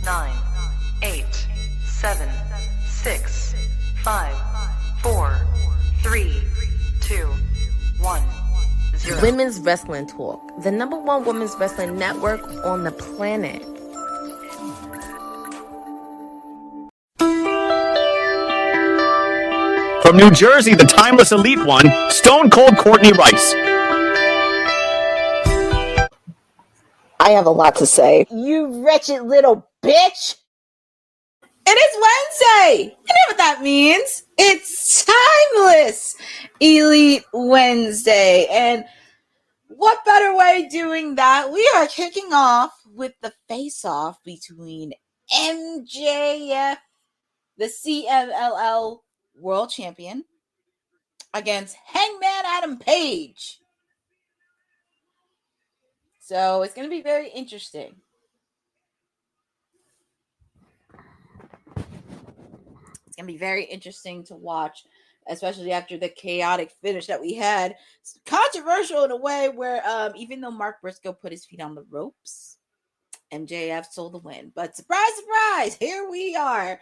9, 8, 7, 6, 5, 4, 3, 2, 1, 0. Women's Wrestling Talk, the #1 women's wrestling network on the planet. From New Jersey, the timeless elite one, Stone Cold Courtney Rice. I have a lot to say. You wretched little bitch! It is Wednesday! You know what that means. It's Timeless Elite Wednesday. And what better way of doing that? We are kicking off with the face-off between MJF, the CMLL World Champion, against Hangman Adam Page. So it's going to be very interesting. It's going to be very interesting to watch, especially after the chaotic finish that we had. It's controversial in a way where even though Mark Briscoe put his feet on the ropes, MJF stole the win. But surprise, surprise, here we are.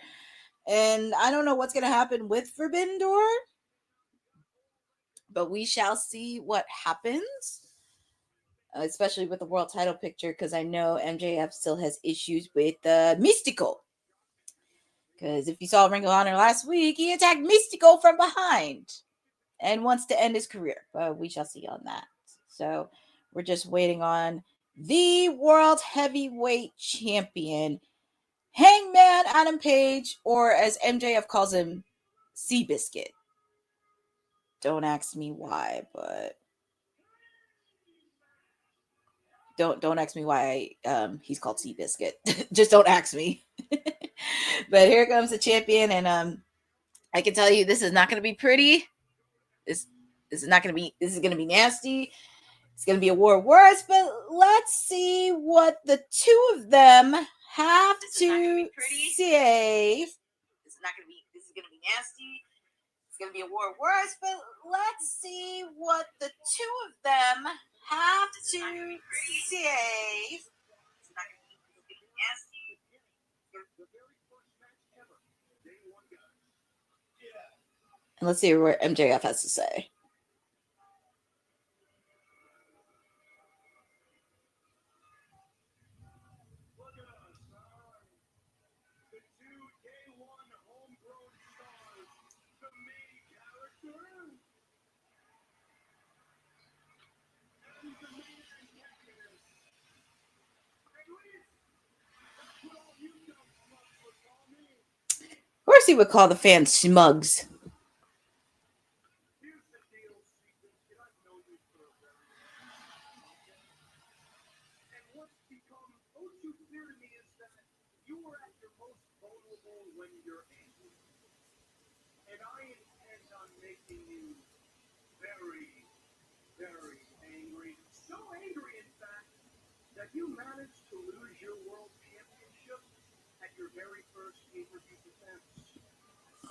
And I don't know what's going to happen with Forbidden Door, but we shall see what happens, especially with the world title picture, because I know MJF still has issues with Mystico. Because if you saw Ring of Honor last week, he attacked Mystico from behind and wants to end his career. But we shall see on that. So we're just waiting on the World Heavyweight Champion, Hangman Adam Page, or as MJF calls him, Seabiscuit. Don't ask me why, but don't ask me why he's called Seabiscuit. Just don't ask me. But here comes the champion, and I can tell you this is not going to be pretty. This is not going to be. This is going to be nasty. It's going to be a war of words. But let's see what the two of them have to say. This is not going to be. This is going to be nasty. It's going to be a war of words. But let's see what the two of them have to say. It's not going to be nasty. And let's see what MJF has to say. Of course, he would call the fans smugs. You managed to lose your world championship at your very first pay-per-view defense.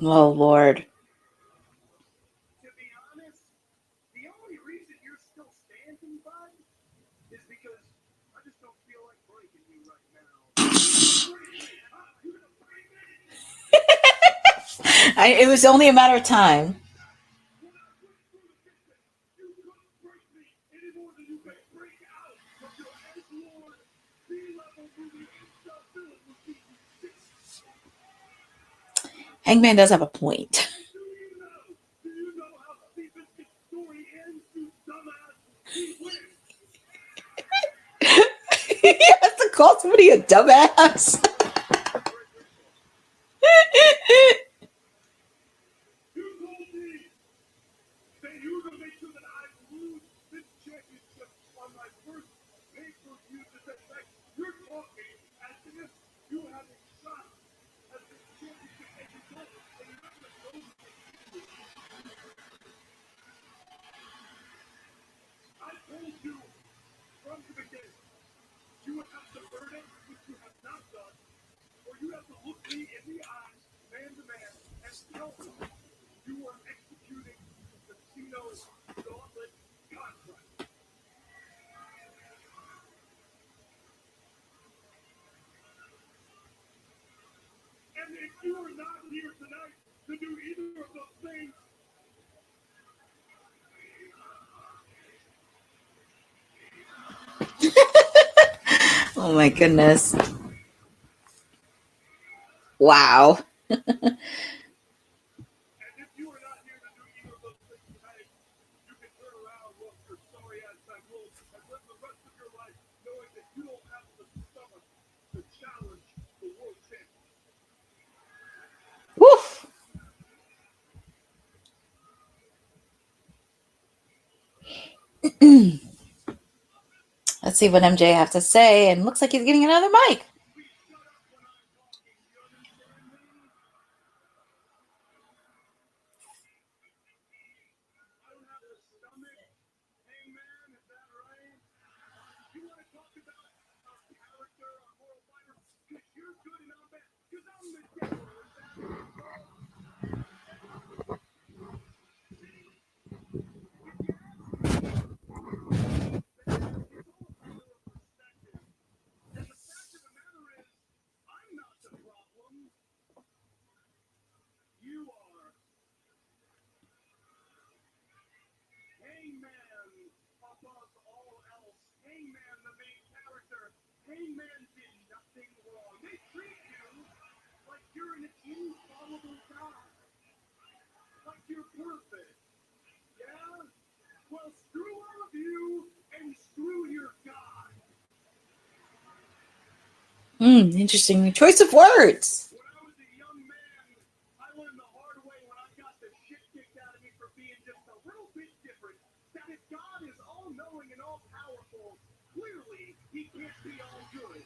Oh, Lord. To be honest, the only reason you're still standing, bud, is because I just don't feel like breaking you right now. It was only a matter of time. Hangman does have a point. He has to call somebody a dumbass. if you are not here tonight to do either of those things, Oh my goodness. Wow. and if you are not here to do either of those things tonight, you can turn around, walk your sorry ass back home, and live the rest of your life knowing that you don't have the stomach to challenge the world champion. Woof. Let's see what MJ have to say. And looks like he's getting another mic. Please shut up when I'm talking, you understand me? I don't have the stomach. Hangman, is that right? You want to talk about our character, our moral fighter? Because you're good and I'm bad. Because I'm the devil, is that right, bro? And the fact of the matter is, I'm not the problem. You are. Hangman above all else. Hangman, the main character. Hangman did nothing wrong. They treat you like you're an infallible god. Like you're perfect. Yeah? Well, screw all of you and screw your god. Interesting choice of words. When I was a young man, I learned the hard way when I got the shit kicked out of me for being just a little bit different. That if God is all-knowing and all-powerful, clearly he can't be all good.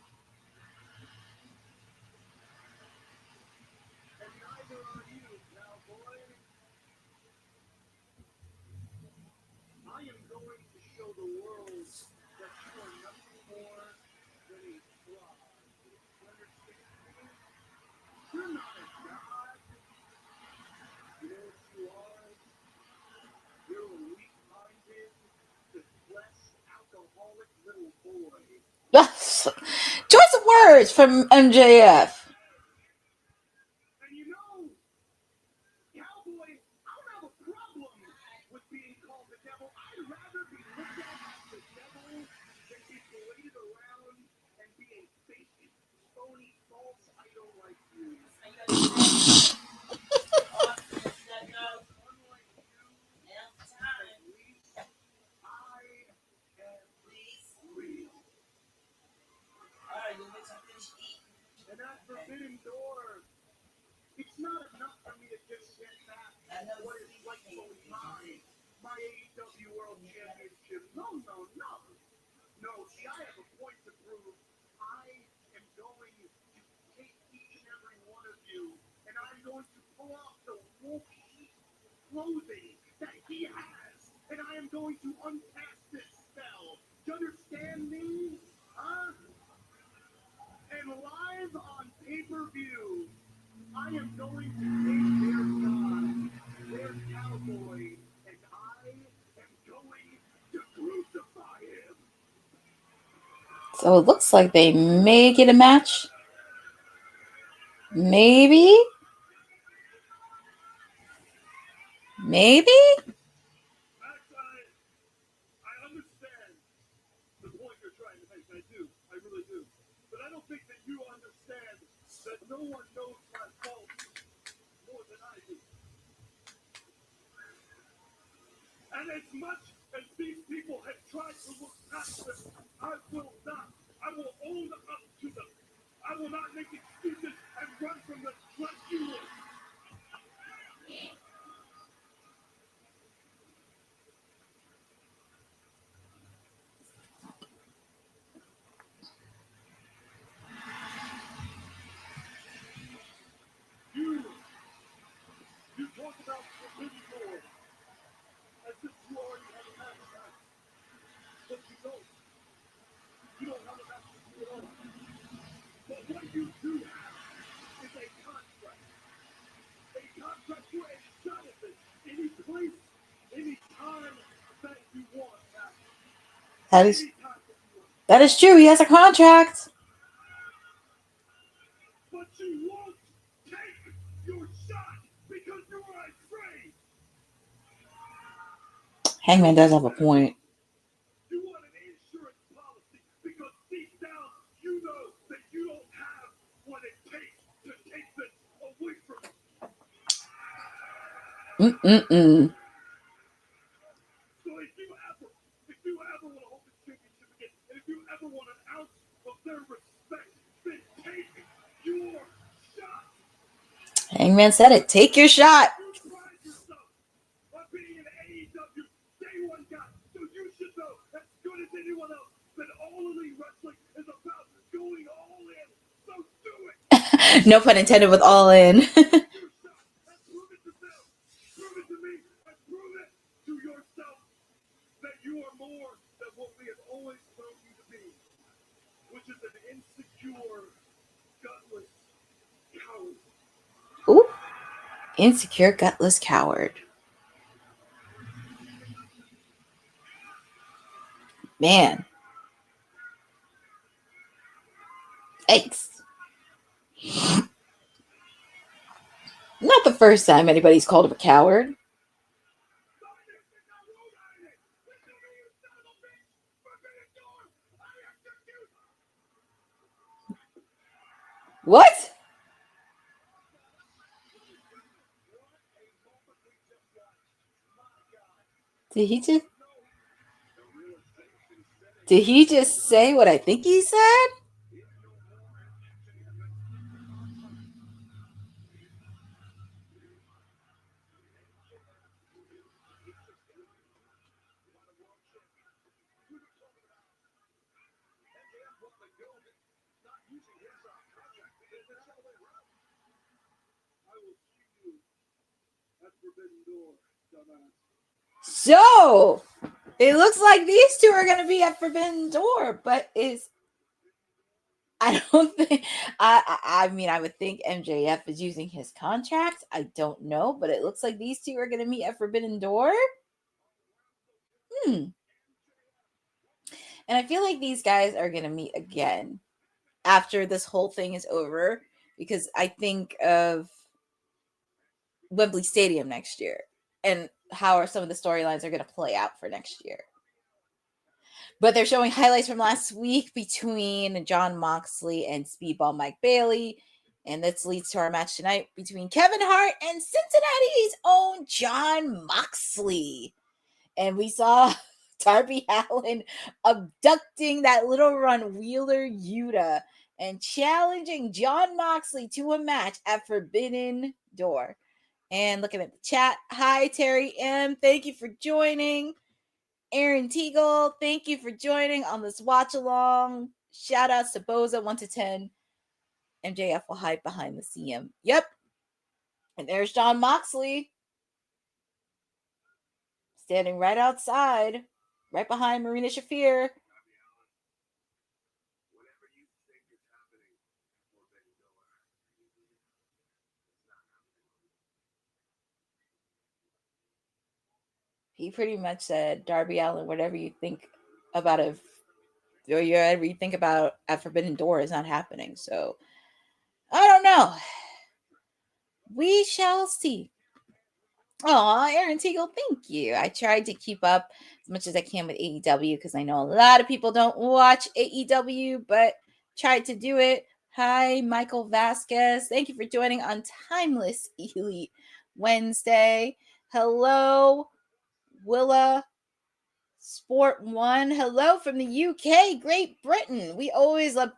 And neither are you, cowboy. I am going to show the world that you are nothing more than a fraud. You understand me? You're not a god. You know what you are? You're a weak-minded, depressed, alcoholic little boy. Choice of words from MJF. And you know, cowboy, I don't have a problem with being called the devil. I'd rather be looked at as the devil than be paraded around and be a fake, phony, false idol like you. Unlike you, at least I am real. And that forbidden door, it's not enough for me to just get back what is rightfully mine. My AEW World Championship. No. No, see, I have a point to prove. I am going to take each and every one of you, and I'm going to pull off the wolf sheep clothing that he has, and I am going to uncast this spell. Do you understand me? Huh? And live on pay-per-view, I am going to take their god, their cowboy, and I am going to crucify him. So it looks like they may get a match. Maybe? Max, I understand the point you're trying to make. I do. I really do. But I don't think that you understand that no one knows my faults more than I do. And as much as these people have tried to look past them, I will not. I will own up to them. I will not make excuses and run from them like you will. You talk about forbidden door as if you already have a match tonight. But you don't. You don't have a match with me at all. But what you do have is a contract. A contract for a shot at this. Any place, any time that you want, Matt. That is true. He has a contract. But you won't take your shot because you are afraid. Hangman does have a point. You want an insurance policy because deep down you know that you don't have what it takes to take this away from you. So if you ever want to hold the championship again, and if you ever want an ounce of their respect, then take your shot. Hangman said it. Take your shot. You pride yourself on being an AEW day one guy, so you should know as good as anyone else that All Elite Wrestling is about going all in. So do it. No pun intended with all in. Your shot and prove it to them, prove it to me, and prove it to yourself that you are more than what we have always known you to be, which is an insecure, gutless coward. Ooh. Insecure, gutless coward. Man. Yikes. Not the first time anybody's called him a coward. What? Did he just say what I think he said? So it looks like these two are going to be at Forbidden Door, but I don't think, I mean, I would think MJF is using his contract. I don't know, but it looks like these two are going to meet at Forbidden Door. And I feel like these guys are going to meet again after this whole thing is over, because I think of Wembley Stadium next year and how are some of the storylines are going to play out for next year. But they're showing highlights from last week between Jon Moxley and Speedball Mike Bailey. And this leads to our match tonight between Kevin Hart and Cincinnati's own Jon Moxley. And we saw Darby Allin abducting that little run Wheeler Yuta and challenging Jon Moxley to a match at Forbidden Door. And looking at the chat, hi, Terry M. Thank you for joining. Aaron Teagle, thank you for joining on this watch along. Shout outs to Boza 1 to 10. MJF will hide behind the CM. Yep. And there's Jon Moxley standing right outside, right behind Marina Shafir. He pretty much said, Darby Allin, whatever you think about it, or whatever you think about at Forbidden Door is not happening. So, I don't know. We shall see. Oh, Aaron Teagle, thank you. I tried to keep up as much as I can with AEW because I know a lot of people don't watch AEW, but tried to do it. Hi, Michael Vasquez. Thank you for joining on Timeless Elite Wednesday. Hello, Willow Sport One. Hello from the UK, Great Britain. We always love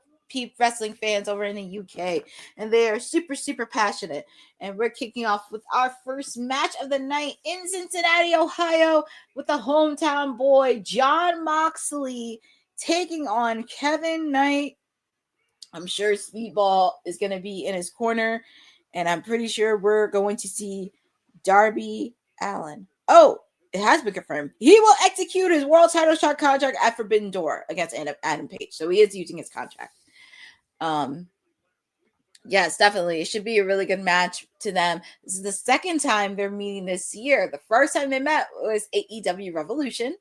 wrestling fans over in the UK, and they are super, super passionate. And we're kicking off with our first match of the night in Cincinnati, Ohio, with the hometown boy, Jon Moxley, taking on Kevin Knight. I'm sure Speedball is going to be in his corner, and I'm pretty sure we're going to see Darby Allin. Oh, it has been confirmed. He will execute his world title shot contract at Forbidden Door against Adam Page. So he is using his contract. Yes, definitely. It should be a really good match to them. This is the second time they're meeting this year. The first time they met was AEW Revolution.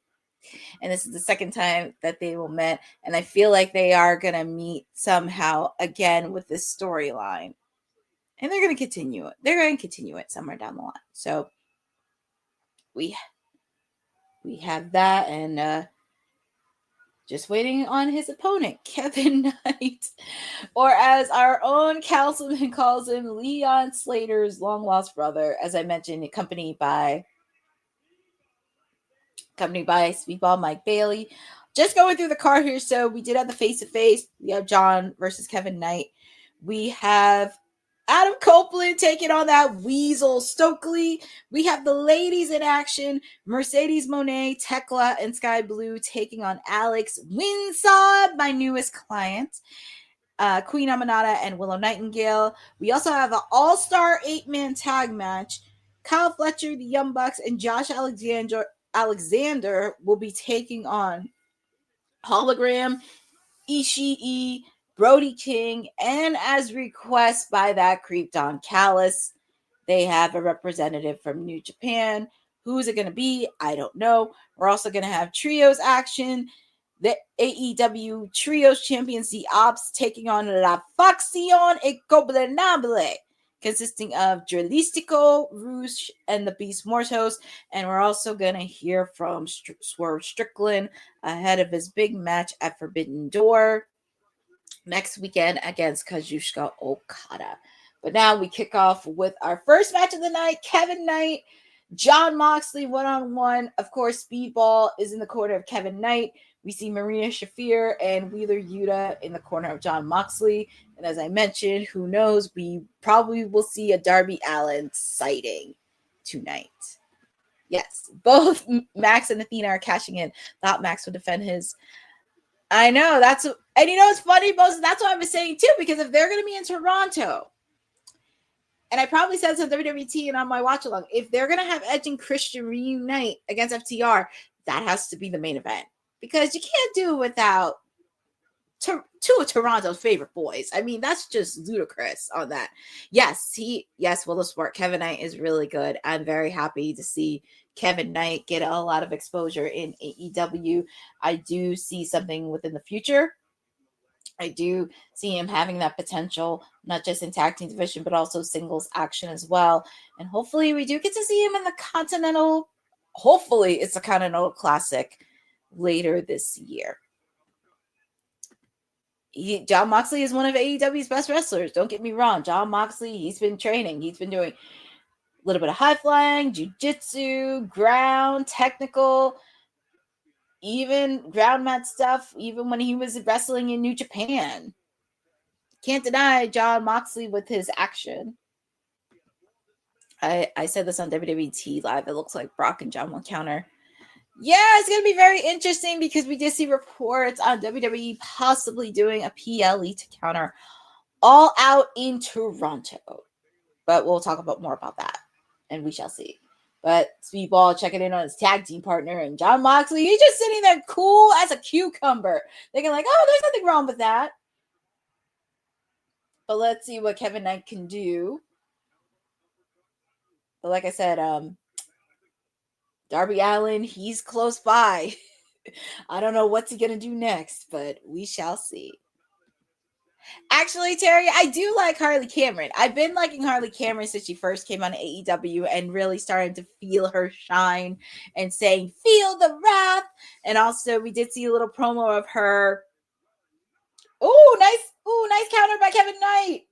And this is the second time that they will meet. And I feel like they are going to meet somehow again with this storyline. And they're going to continue it. They're going to continue it somewhere down the line. So we have that, and just waiting on his opponent, Kevin Knight, or as our own councilman calls him, Leon Slater's long lost brother. As I mentioned, accompanied by Speedball Mike Bailey. Just going through the card here. So we did have the face-to-face. We have John versus Kevin Knight. We have Adam Copeland taking on that weasel Stokely. We have the ladies in action. Mercedes Monet, Thekla, and Skye Blue taking on Alex Windsor, my newest client. Queen Aminata and Willow Nightingale. We also have an all-star 8-man tag match. Kyle Fletcher, the Young Bucks, and Josh Alexander will be taking on Hologram, Ishii, Brody King, and as requested by that creep Don Callis, they have a representative from New Japan. Who is it going to be? I don't know. We're also going to have trios action. The AEW Trios Champions, the Ops, taking on La Facción Incomprenable, consisting of Dralistico, Rouge, and the Beast Mortos. And we're also going to hear from Swerve Strickland ahead of his big match at Forbidden Door next weekend against Kazuchika Okada. But now we kick off with our first match of the night, Kevin Knight, John Moxley one-on-one. Of course, Speedball is in the corner of Kevin Knight. We see Marina Shafir and Wheeler Yuta in the corner of John Moxley. And as I mentioned, who knows, we probably will see a Darby Allin sighting tonight. Yes, both Max and Athena are cashing in. Thought Max would defend his. I know, and you know what's funny, Moses? That's what I was saying too, because if they're going to be in Toronto, and I probably said this on WWT and on my watch along, if they're going to have Edge and Christian reunite against FTR, that has to be the main event. Because you can't do it without two of Toronto's favorite boys. I mean, that's just ludicrous on that. Yes, Willow Sport. Kevin Knight is really good. I'm very happy to see Kevin Knight get a lot of exposure in AEW. I do see something within the future. I do see him having that potential, not just in tag team division, but also singles action as well. And hopefully we do get to see him in the Continental. Hopefully it's a Continental Classic later this year. John Moxley is one of AEW's best wrestlers. Don't get me wrong. John Moxley, he's been training. He's been doing a little bit of high flying, jiu-jitsu, ground, technical, even ground mat stuff, even when he was wrestling in New Japan. Can't deny John Moxley with his action. I said this on WWT Live. It looks like Brock and John will counter. Yeah, it's going to be very interesting because we did see reports on WWE possibly doing a PLE to counter All Out in Toronto. But we'll talk about more about that, and we shall see. But Speedball checking in on his tag team partner, and John Moxley, he's just sitting there cool as a cucumber. Thinking like, oh, there's nothing wrong with that. But let's see what Kevin Knight can do. But like I said, Darby Allin, he's close by. I don't know what's he going to do next, but we shall see. Actually, Terry, I do like Harley Cameron. I've been liking Harley Cameron since she first came on AEW and really started to feel her shine and saying, feel the wrath. And also, we did see a little promo of her. Oh, nice counter by Kevin Knight.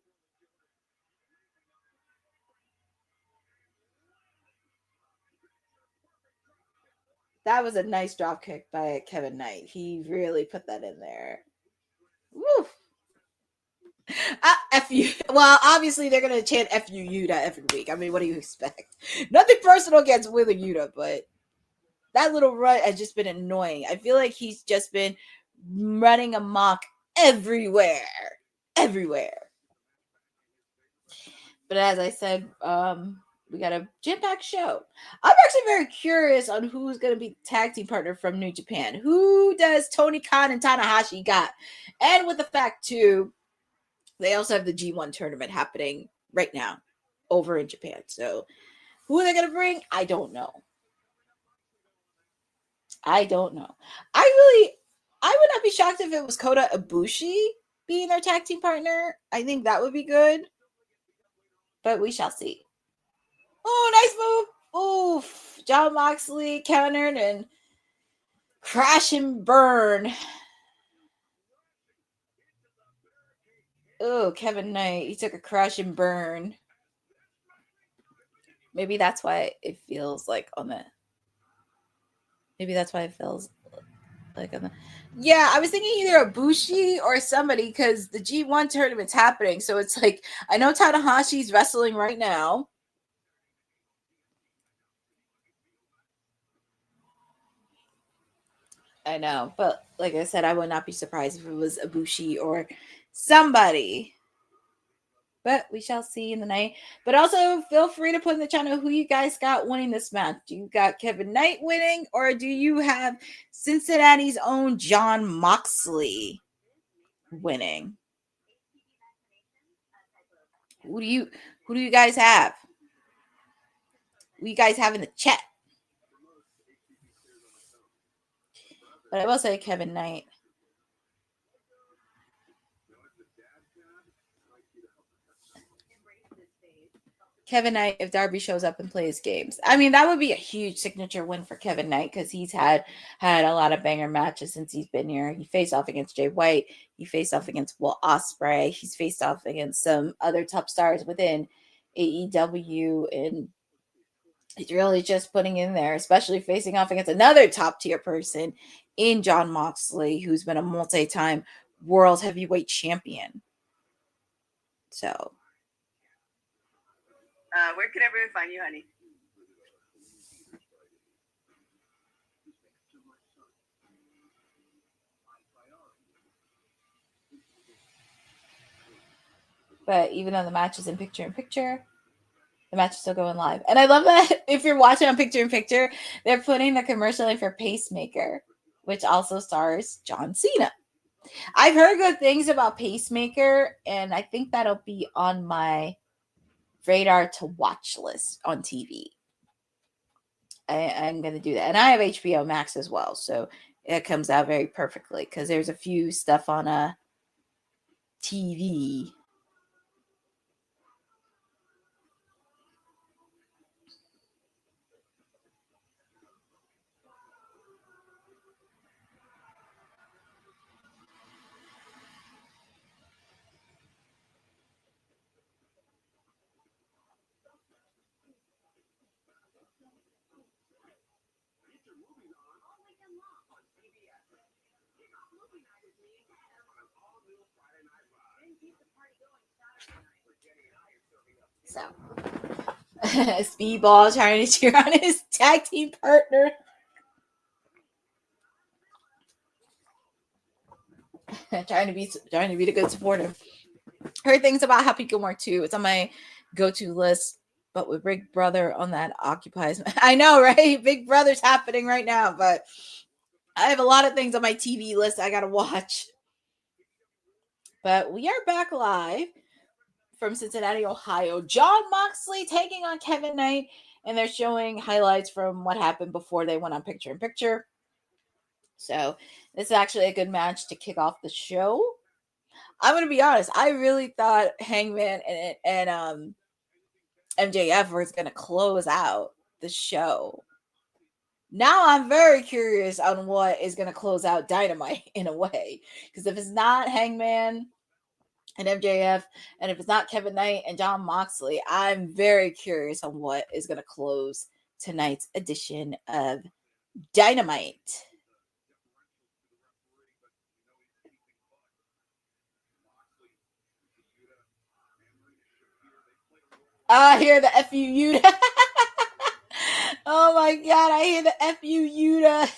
That was a nice drop kick by Kevin Knight. He really put that in there. Woo. F you. Well, obviously they're gonna chant F you Yuta every week. I mean, what do you expect? Nothing personal against Wheeler Yuta, but that little run has just been annoying. I feel like he's just been running amok everywhere. But as I said, we got a jam-packed show. I'm actually very curious on who's going to be the tag team partner from New Japan. Who does Tony Khan and Tanahashi got? And with the fact, too, they also have the G1 tournament happening right now over in Japan. So who are they going to bring? I don't know. I would not be shocked if it was Kota Ibushi being their tag team partner. I think that would be good. but we shall see. Oh, nice move. Oof. John Moxley countered and crash and burn. Oh, Kevin Knight. He took a crash and burn. Maybe that's why it feels like on the. Maybe that's why it feels like on the. Yeah, I was thinking either Ibushi or somebody because the G1 tournament's happening. So it's like, I know Tanahashi's wrestling right now. I know, but like I said, I would not be surprised if it was Ibushi or somebody. But we shall see in the night. But also, feel free to put in the channel who you guys got winning this match. Do you got Kevin Knight winning, or do you have Cincinnati's own John Moxley winning? Who do you guys have? Who you guys have in the chat? But I will say Kevin Knight. Kevin Knight, if Darby shows up and plays games. I mean, that would be a huge signature win for Kevin Knight because he's had a lot of banger matches since he's been here. He faced off against Jay White. He faced off against Will Ospreay. He's faced off against some other top stars within AEW. And he's really just putting in there, especially facing off against another top tier person in John Moxley, who's been a multi-time world heavyweight champion. So... where can everyone find you, honey? But even though the match is in picture-in-picture, the match is still going live. And I love that if you're watching on picture-in-picture, they're putting the commercial in for Pacemaker, which also stars John Cena. I've heard good things about Pacemaker, and I think that'll be on my radar to watch list on TV. I'm going to do that. And I have HBO Max as well, so it comes out very perfectly because there's a few stuff on a TV. So, Speedball trying to cheer on his tag team partner. trying to be the good supporter. Heard things about Happy Gilmore too. It's on my go-to list, but with Big Brother on that occupies. I know, right? Big Brother's happening right now, but I have a lot of things on my TV list I gotta watch. But we are back live from Cincinnati, Ohio. John Moxley taking on Kevin Knight, and they're showing highlights from what happened before they went on picture-in-picture. So this is actually a good match to kick off the show. I'm going to be honest. I really thought Hangman and MJF was going to close out the show. Now I'm very curious on what is going to close out Dynamite in a way. Because if it's not Hangman and MJF, and if it's not Kevin Knight and John Moxley, I'm very curious on what is going to close tonight's edition of Dynamite. I hear the FU Yuta. Oh my God, I hear the FU Yuta.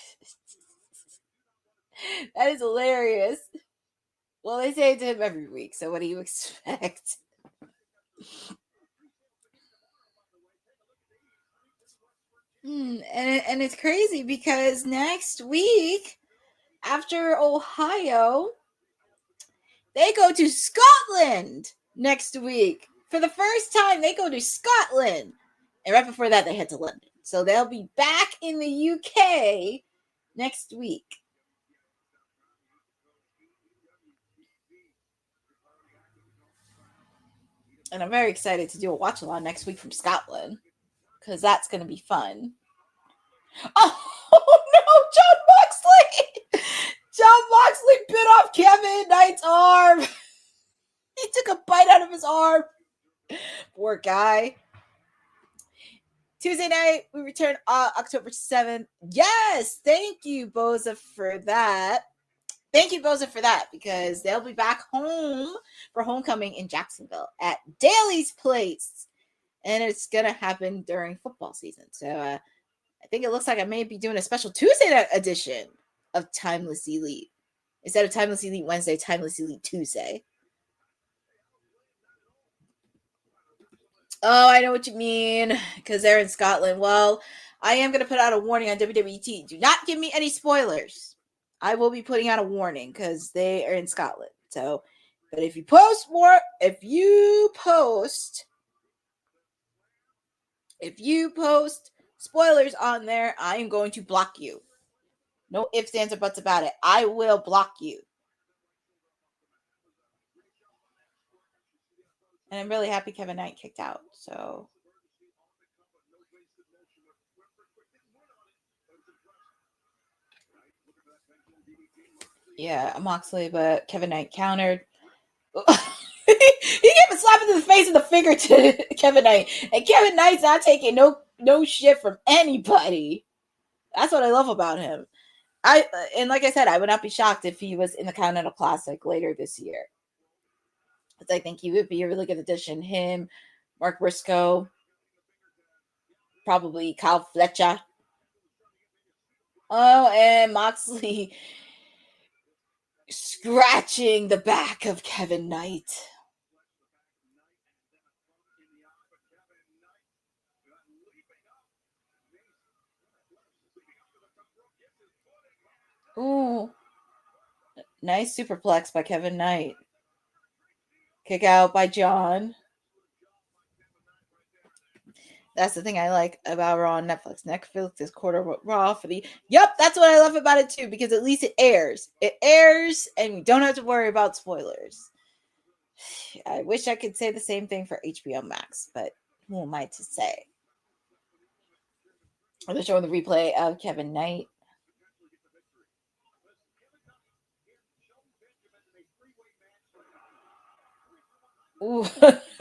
That is hilarious. Well, they say it to him every week, so what do you expect? And it's crazy because next week, after Ohio, they go to Scotland next week. For the first time, they go to Scotland. And right before that, they head to London. So they'll be back in the UK next week. And I'm very excited to do a watch-along next week from Scotland, because that's going to be fun. Oh no, John Moxley! John Moxley bit off Kevin Knight's arm. He took a bite out of his arm. Poor guy. Tuesday night, we return October 7th. Yes, thank you, Boza, for that. Thank you, Boza, for that, because they'll be back home for homecoming in Jacksonville at Daly's Place. And it's going to happen during football season. So I think it looks like I may be doing a special Tuesday edition of Timeless Elite. Instead of Timeless Elite Wednesday, Timeless Elite Tuesday. Oh, I know what you mean, because they're in Scotland. Well, I am going to put out a warning on WWT. Do not give me any spoilers. I will be putting out a warning because they are in Scotland. So, but if you post spoilers on there, I am going to block you. No ifs, ands, or buts about it. I will block you. And I'm really happy Kevin Knight kicked out. So yeah, Moxley, but Kevin Knight countered. He gave a slap in the face and the finger to Kevin Knight. And Kevin Knight's not taking no shit from anybody. That's what I love about him. And like I said, I would not be shocked if he was in the Continental Classic later this year. I think he would be a really good addition. Him, Mark Briscoe, probably Kyle Fletcher. Oh, and Moxley scratching the back of Kevin Knight. Ooh. Nice superplex by Kevin Knight. Kick out by John. That's the thing I like about Raw on Netflix. Netflix is quarter Raw for the... Yep, that's what I love about it too, because at least it airs. It airs, and we don't have to worry about spoilers. I wish I could say the same thing for HBO Max, but who am I to say? They're showing the replay of Kevin Knight. Ooh,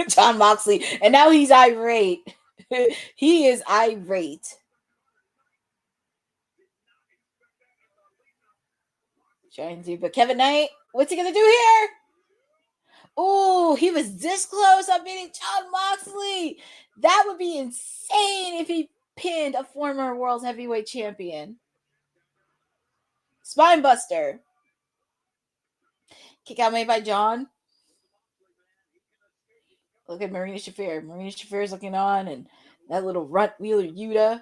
John Moxley. And now he's irate. He is irate. Trying to, but Kevin Knight, what's he gonna do here? Oh, he was this close on beating John Moxley. That would be insane if he pinned a former world heavyweight champion. Spinebuster. Kick out made by John. Look at Marina Shafir. Marina Shafir is looking on, and that little runt Wheeler Yuta.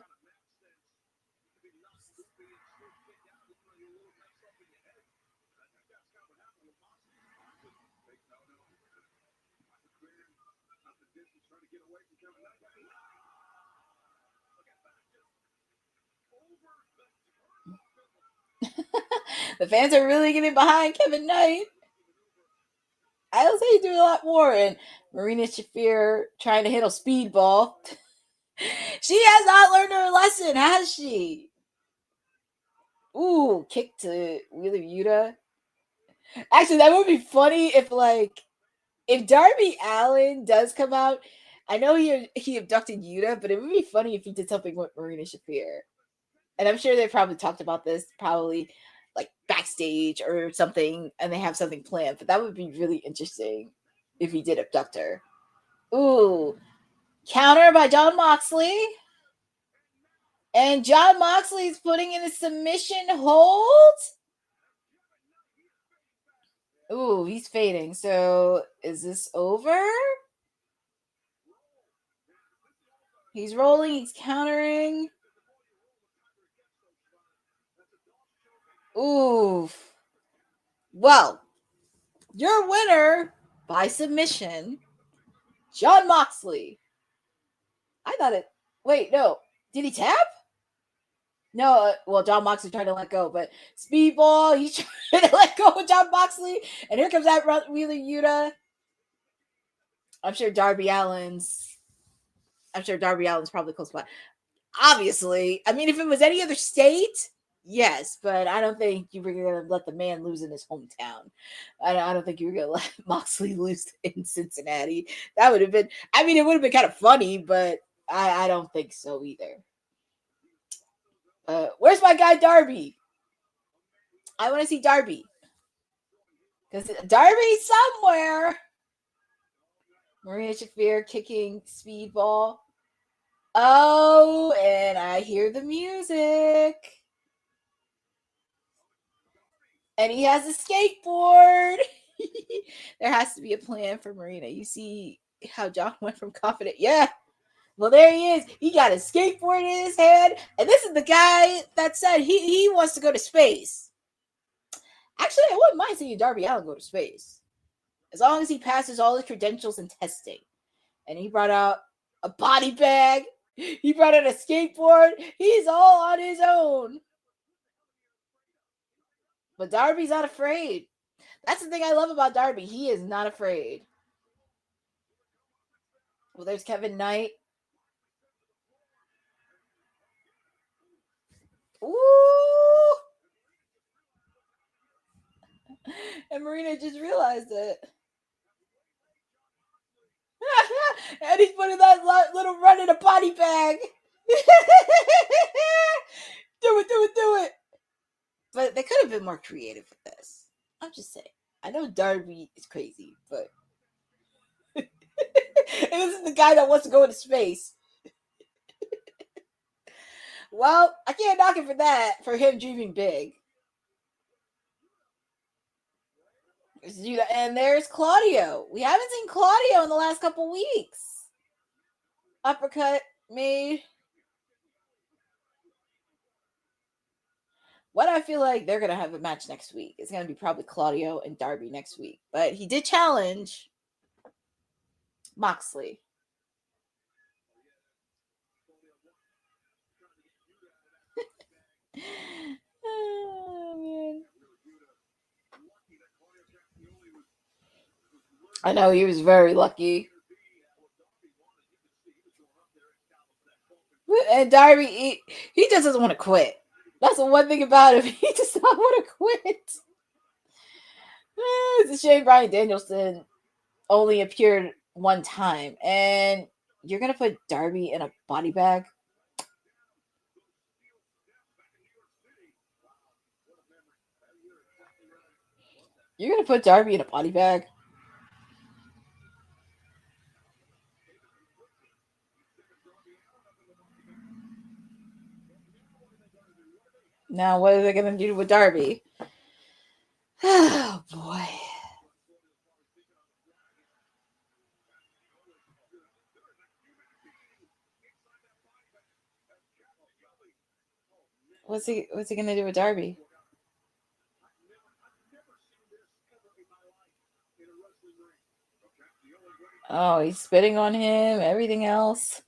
The fans are really getting behind Kevin Knight. I would say he's doing a lot more. And Marina Shafir trying to handle Speedball. She has not learned her lesson, has she? Ooh, kick to Wheeler Yuta. Actually, that would be funny if Darby Allin does come out. I know he abducted Yuta, but it would be funny if he did something with Marina Shafir. And I'm sure they probably talked about this probably like backstage or something, and they have something planned. But that would be really interesting if he did abduct her. Ooh. Counter by John Moxley. And John Moxley is putting in a submission hold. Ooh, he's fading. So is this over? He's rolling. He's countering. Ooh. Well, your winner by submission, John Moxley. I thought it... Wait, no. Did he tap? No, well, John Moxley tried to let go, but Speedball, he's trying to let go of John Moxley. And here comes that Wheeler Yuta. I'm sure Darby Allin's probably close by. Obviously, I mean, if it was any other state, yes, but I don't think you were going to let the man lose in his hometown. I don't think you were going to let Moxley lose in Cincinnati. That would have been, I mean, it would have been kind of funny, but I don't think so either. Where's my guy Darby? I want to see Darby. Because Darby's somewhere. Maria Shafir kicking Speedball. Oh, and I hear the music. And he has a skateboard. There has to be a plan for Marina. You see how John went from confident. Yeah. Well, there he is. He got a skateboard in his hand. And this is the guy that said he wants to go to space. Actually, I wouldn't mind seeing Darby Allin go to space. As long as he passes all his credentials and testing. And he brought out a body bag. He brought out a skateboard. He's all on his own. But Darby's not afraid. That's the thing I love about Darby. He is not afraid. Well, there's Kevin Knight. Ooh! And Marina just realized it. And he's putting that little run in a body bag. Do it. But they could have been more creative with this. I'm just saying. I know Darby is crazy, but and this is the guy that wants to go into space. Well, I can't knock him for that, for him dreaming big. And there's Claudio. We haven't seen Claudio in the last couple weeks. Uppercut made. What I feel like they're going to have a match next week. It's going to be probably Claudio and Darby next week. But he did challenge Moxley. Oh, man. I know he was very lucky. And Darby, he just doesn't want to quit. That's the one thing about him. He does not want to quit. It's a shame Bryan Danielson only appeared one time. And you're going to put Darby in a body bag? You're going to put Darby in a body bag? Now, what are they going to do with Darby? Oh, boy. What's he going to do with Darby? Oh, he's spitting on him, everything else.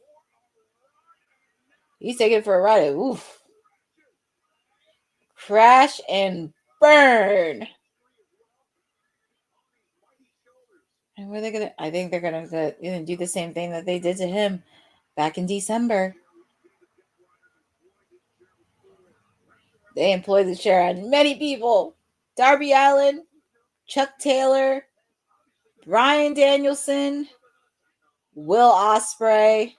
He's taking it for a ride. Oof. Crash and burn. And what are they going to? I think they're going to do the same thing that they did to him back in December. They employed the chair on many people. Darby Allin, Chuck Taylor, Bryan Danielson, Will Ospreay.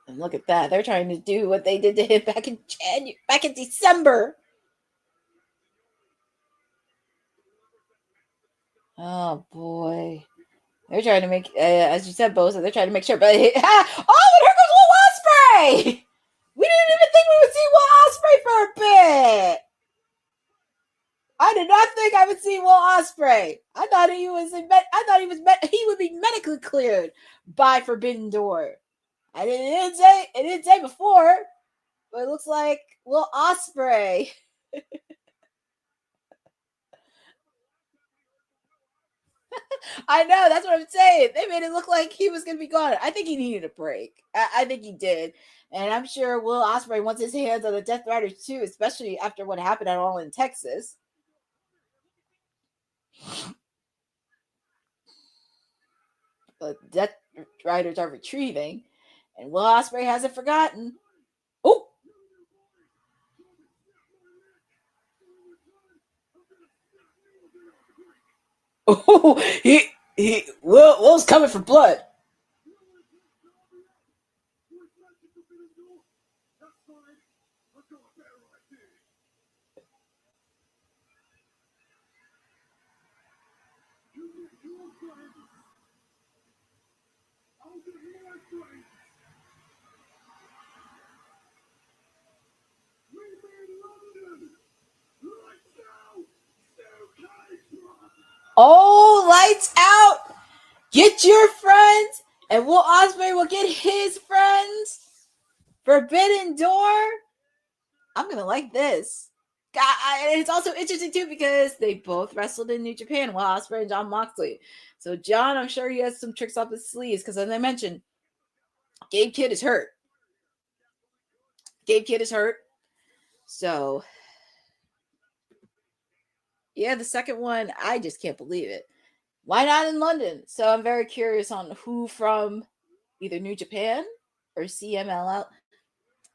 And look at that. They're trying to do what they did to him back in December. Oh, boy. They're trying to make, as you said, Bosa, they're trying to make sure. But, and here goes Will Ospreay! We didn't even think we would see Will Ospreay for a bit. I did not think I would see Will Ospreay. I thought he would be medically cleared by Forbidden Door. It didn't say before, but it looks like Will Ospreay. I know, that's what I'm saying. They made it look like he was going to be gone. I think he needed a break. I think he did. And I'm sure Will Ospreay wants his hands on the Death Riders too, especially after what happened at All in Texas. But Death Riders are retrieving, and Will Ospreay hasn't forgotten. Oh! Oh, Will's coming for blood. Oh, lights out! Get your friends, and Will Ospreay will get his friends. Forbidden Door. I'm gonna like this. And it's also interesting too because they both wrestled in New Japan, Will Ospreay and Jon Moxley. So John, I'm sure he has some tricks up his sleeves because, as I mentioned, Gabe Kidd is hurt. So yeah, the second one, I just can't believe it. Why not in London? So I'm very curious on who from either New Japan or CMLL.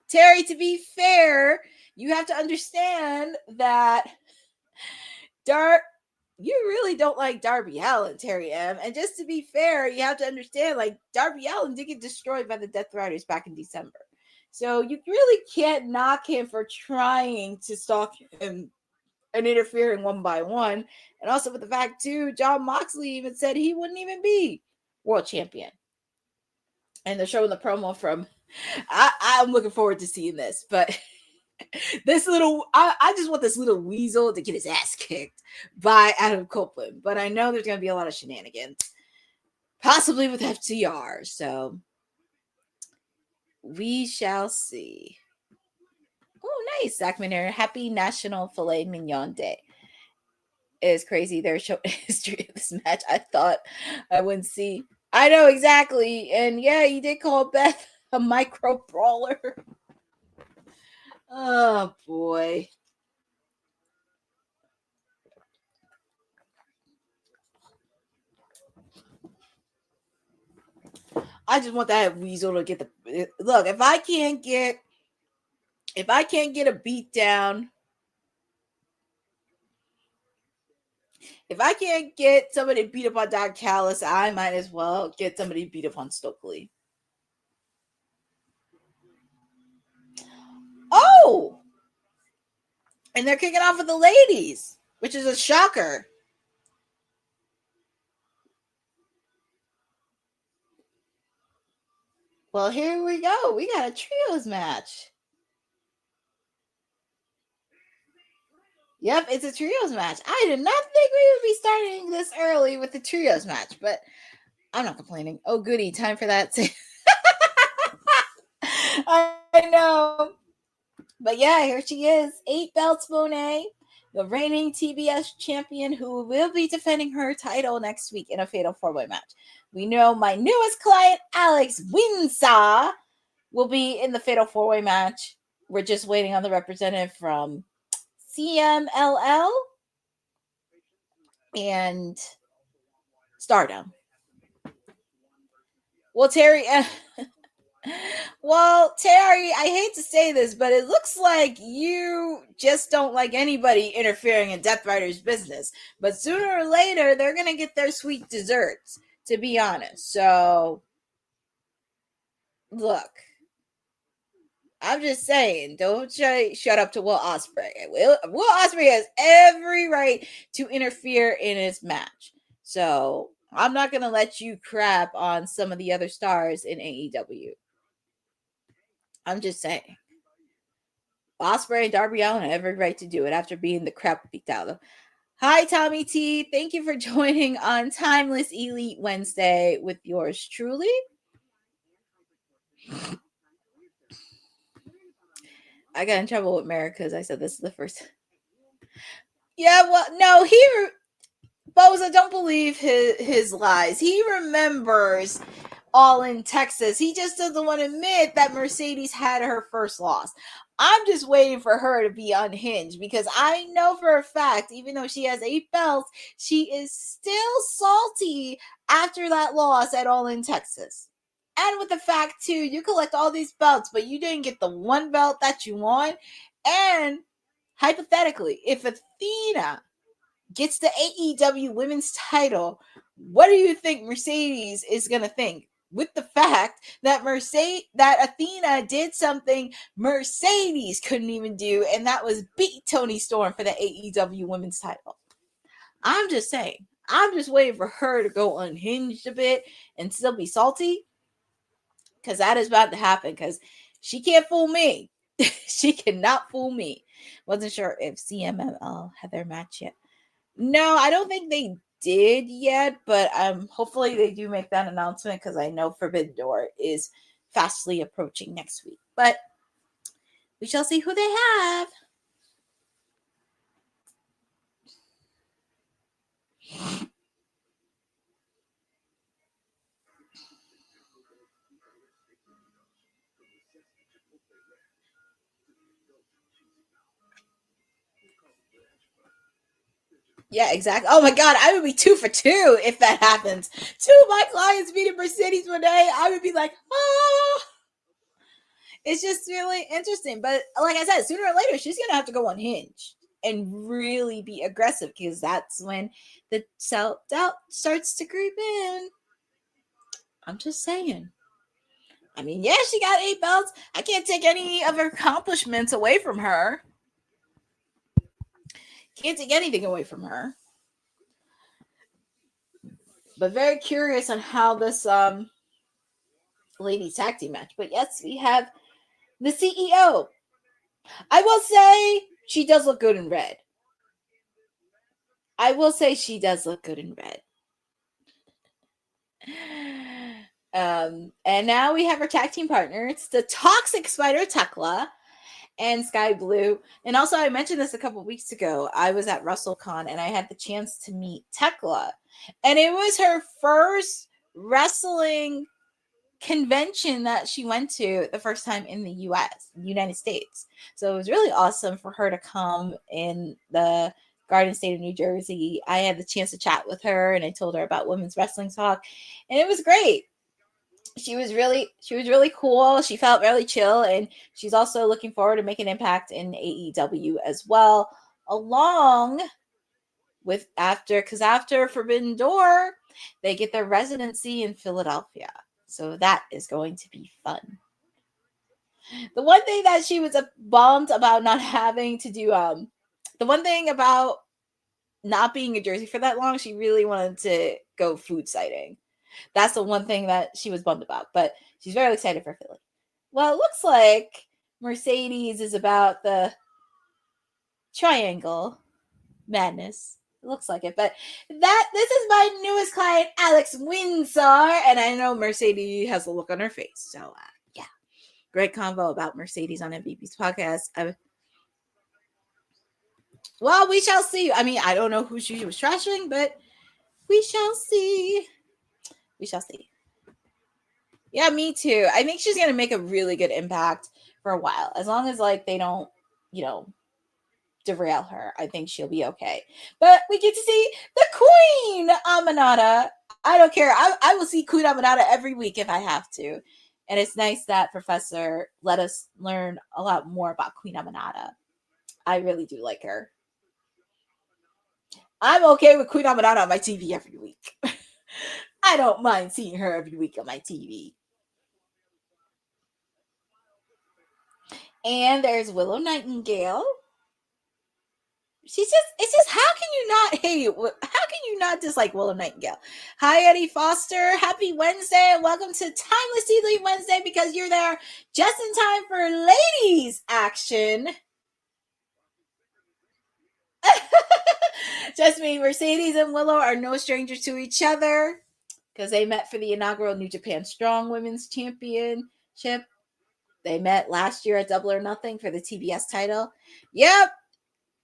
Terry, to be fair, you have to understand that you really don't like Darby Allin, Terry M. And just to be fair, you have to understand, like, Darby Allin did get destroyed by the Death Riders back in December. So you really can't knock him for trying to stalk him and interfering one by one. And also with the fact, too, Jon Moxley even said he wouldn't even be world champion. And they're showing the promo from... I'm looking forward to seeing this, but this little... I just want this little weasel to get his ass kicked by Adam Copeland. But I know there's going to be a lot of shenanigans. Possibly with FTR. So we shall see. Oh, nice. Zach Manera. Happy National Filet Mignon Day. It is crazy. They're showing history of this match. I thought I wouldn't see. I know exactly. And yeah, he did call Beth a micro brawler. Oh, boy. I just want that weasel to get the... Look, if I can't get a beat down, if I can't get somebody beat up on Don Callis, I might as well get somebody beat up on Stokely. Oh! And they're kicking off with the ladies, which is a shocker. Well, here we go. We got a trios match. Yep, it's a trios match. I did not think we would be starting this early with the trios match, but I'm not complaining. Oh, goody. Time for that. I know. But yeah, here she is. 8 belts, Mone, the reigning TBS champion who will be defending her title next week in a fatal 4-way match. We know my newest client, Alex Windsor, will be in the fatal 4-way match. We're just waiting on the representative from CMLL and Stardom. Well, Terry, I hate to say this, but it looks like you just don't like anybody interfering in Death Rider's business. But sooner or later, they're going to get their sweet desserts, to be honest. So, look. I'm just saying, don't shut up to Will Ospreay. Will Ospreay has every right to interfere in his match. So I'm not going to let you crap on some of the other stars in AEW. I'm just saying. Ospreay and Darby Allin have every right to do it after being the crap beat out of them. Hi, Tommy T. Thank you for joining on Timeless Elite Wednesday with yours truly. I got in trouble with Merrick because I said this is the first. Yeah, well, no, Boza, don't believe his lies. He remembers All in Texas. He just doesn't want to admit that Mercedes had her first loss. I'm just waiting for her to be unhinged because I know for a fact, even though she has 8 belts, she is still salty after that loss at All In Texas. And with the fact, too, you collect all these belts, but you didn't get the one belt that you want. And hypothetically, if Athena gets the AEW women's title, what do you think Mercedes is going to think? With the fact that Athena did something Mercedes couldn't even do, and that was beat Toni Storm for the AEW women's title. I'm just saying. I'm just waiting for her to go unhinged a bit and still be salty, because that is about to happen, because she can't fool me. She cannot fool me. Wasn't sure if CMLL had their match yet. No, I don't think they did yet, but hopefully they do make that announcement, because I know Forbidden Door is fastly approaching next week. But we shall see who they have. Yeah, exactly. Oh my God, I would be 2 for 2 if that happens. 2 of my clients beating Mercedes one day, I would be like, oh. It's just really interesting. But like I said, sooner or later, she's going to have to go unhinged and really be aggressive, because that's when the self-doubt starts to creep in. I'm just saying. I mean, yeah, she got 8 belts. I can't take any of her accomplishments away from her. Can't take anything away from her. But very curious on how this ladies tag team match. But yes, we have the CEO. I will say she does look good in red. And now we have our tag team partner. It's the Toxic Spider Thekla and Skye Blue. And also, I mentioned this a couple weeks ago. I was at WrestleCon and I had the chance to meet Thekla. And it was her first wrestling convention that she went to the first time in the United States. So it was really awesome for her to come in the Garden State of New Jersey. I had the chance to chat with her and I told her about Women's Wrestling Talk, and it was great. She was really cool. She felt really chill, and she's also looking forward to making an impact in AEW as well, along with after Forbidden Door, they get their residency in Philadelphia. So that is going to be fun. The one thing that she was bummed about not having to do, the one thing about not being in Jersey for that long, she really wanted to go food sighting. That's the one thing that she was bummed about, but she's very excited for Philly. Well, it looks like Mercedes is about the triangle madness. It looks like it, but this is my newest client, Alex Windsor, and I know Mercedes has a look on her face. So, yeah, great convo about Mercedes on MVP's podcast. Well, we shall see. I mean, I don't know who she was trashing, but we shall see. We shall see. Yeah, me too. I think she's gonna make a really good impact for a while, as long as they don't, derail her. I think she'll be okay. But we get to see the Queen Aminata. I don't care. I will see Queen Aminata every week if I have to. And it's nice that Professor let us learn a lot more about Queen Aminata. I really do like her. I'm okay with Queen Aminata on my TV every week. I don't mind seeing her every week on my TV. And there's Willow Nightingale. It's just, how can you not hate it? How can you not dislike Willow Nightingale? Hi, Eddie Foster. Happy Wednesday. And welcome to Timeless Elite Wednesday, because you're there just in time for ladies action. Just me, Mercedes and Willow are no strangers to each other, because they met for the inaugural New Japan Strong Women's Championship. They met last year at Double or Nothing for the TBS title. Yep.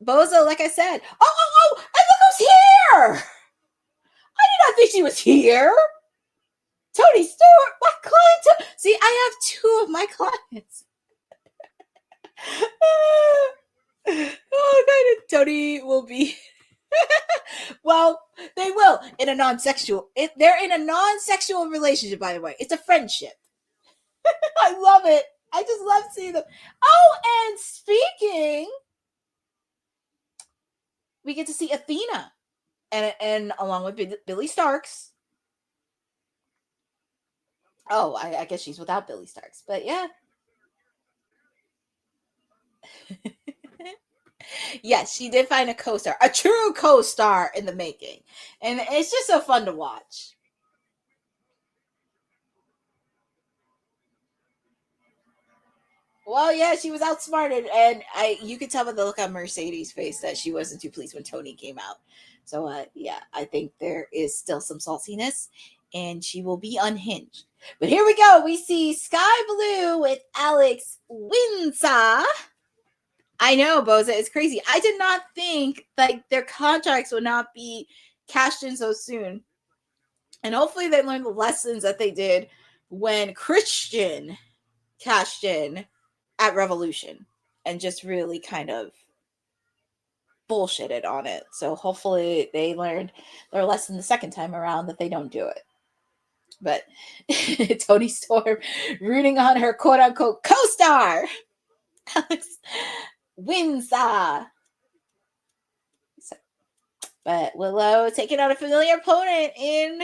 Bozo, like I said. Oh, and look who's here! I did not think she was here. Toni Stewart, my client. See, I have 2 of my clients. Oh, God, Tony will be. Well, they will in a non-sexual. They're in a non-sexual relationship, by the way. It's a friendship. I love it. I just love seeing them. Oh, and speaking, we get to see Athena, and along with Billy Starks. Oh, I guess she's without Billy Starks, but yeah. Yes, she did find a co-star, a true co-star in the making, and it's just so fun to watch. Well, yeah, she was outsmarted, and you could tell by the look on Mercedes' face that she wasn't too pleased when Tony came out. So, yeah, I think there is still some saltiness, and she will be unhinged. But here we go. We see Skye Blue with Alex Windsor. I know, Boza, it's crazy. I did not think like their contracts would not be cashed in so soon. And hopefully they learned the lessons that they did when Christian cashed in at Revolution and just really kind of bullshitted on it. So hopefully they learned their lesson the second time around that they don't do it. But Toni Storm rooting on her quote-unquote co-star, Alex Windsor. But Willow taking out a familiar opponent in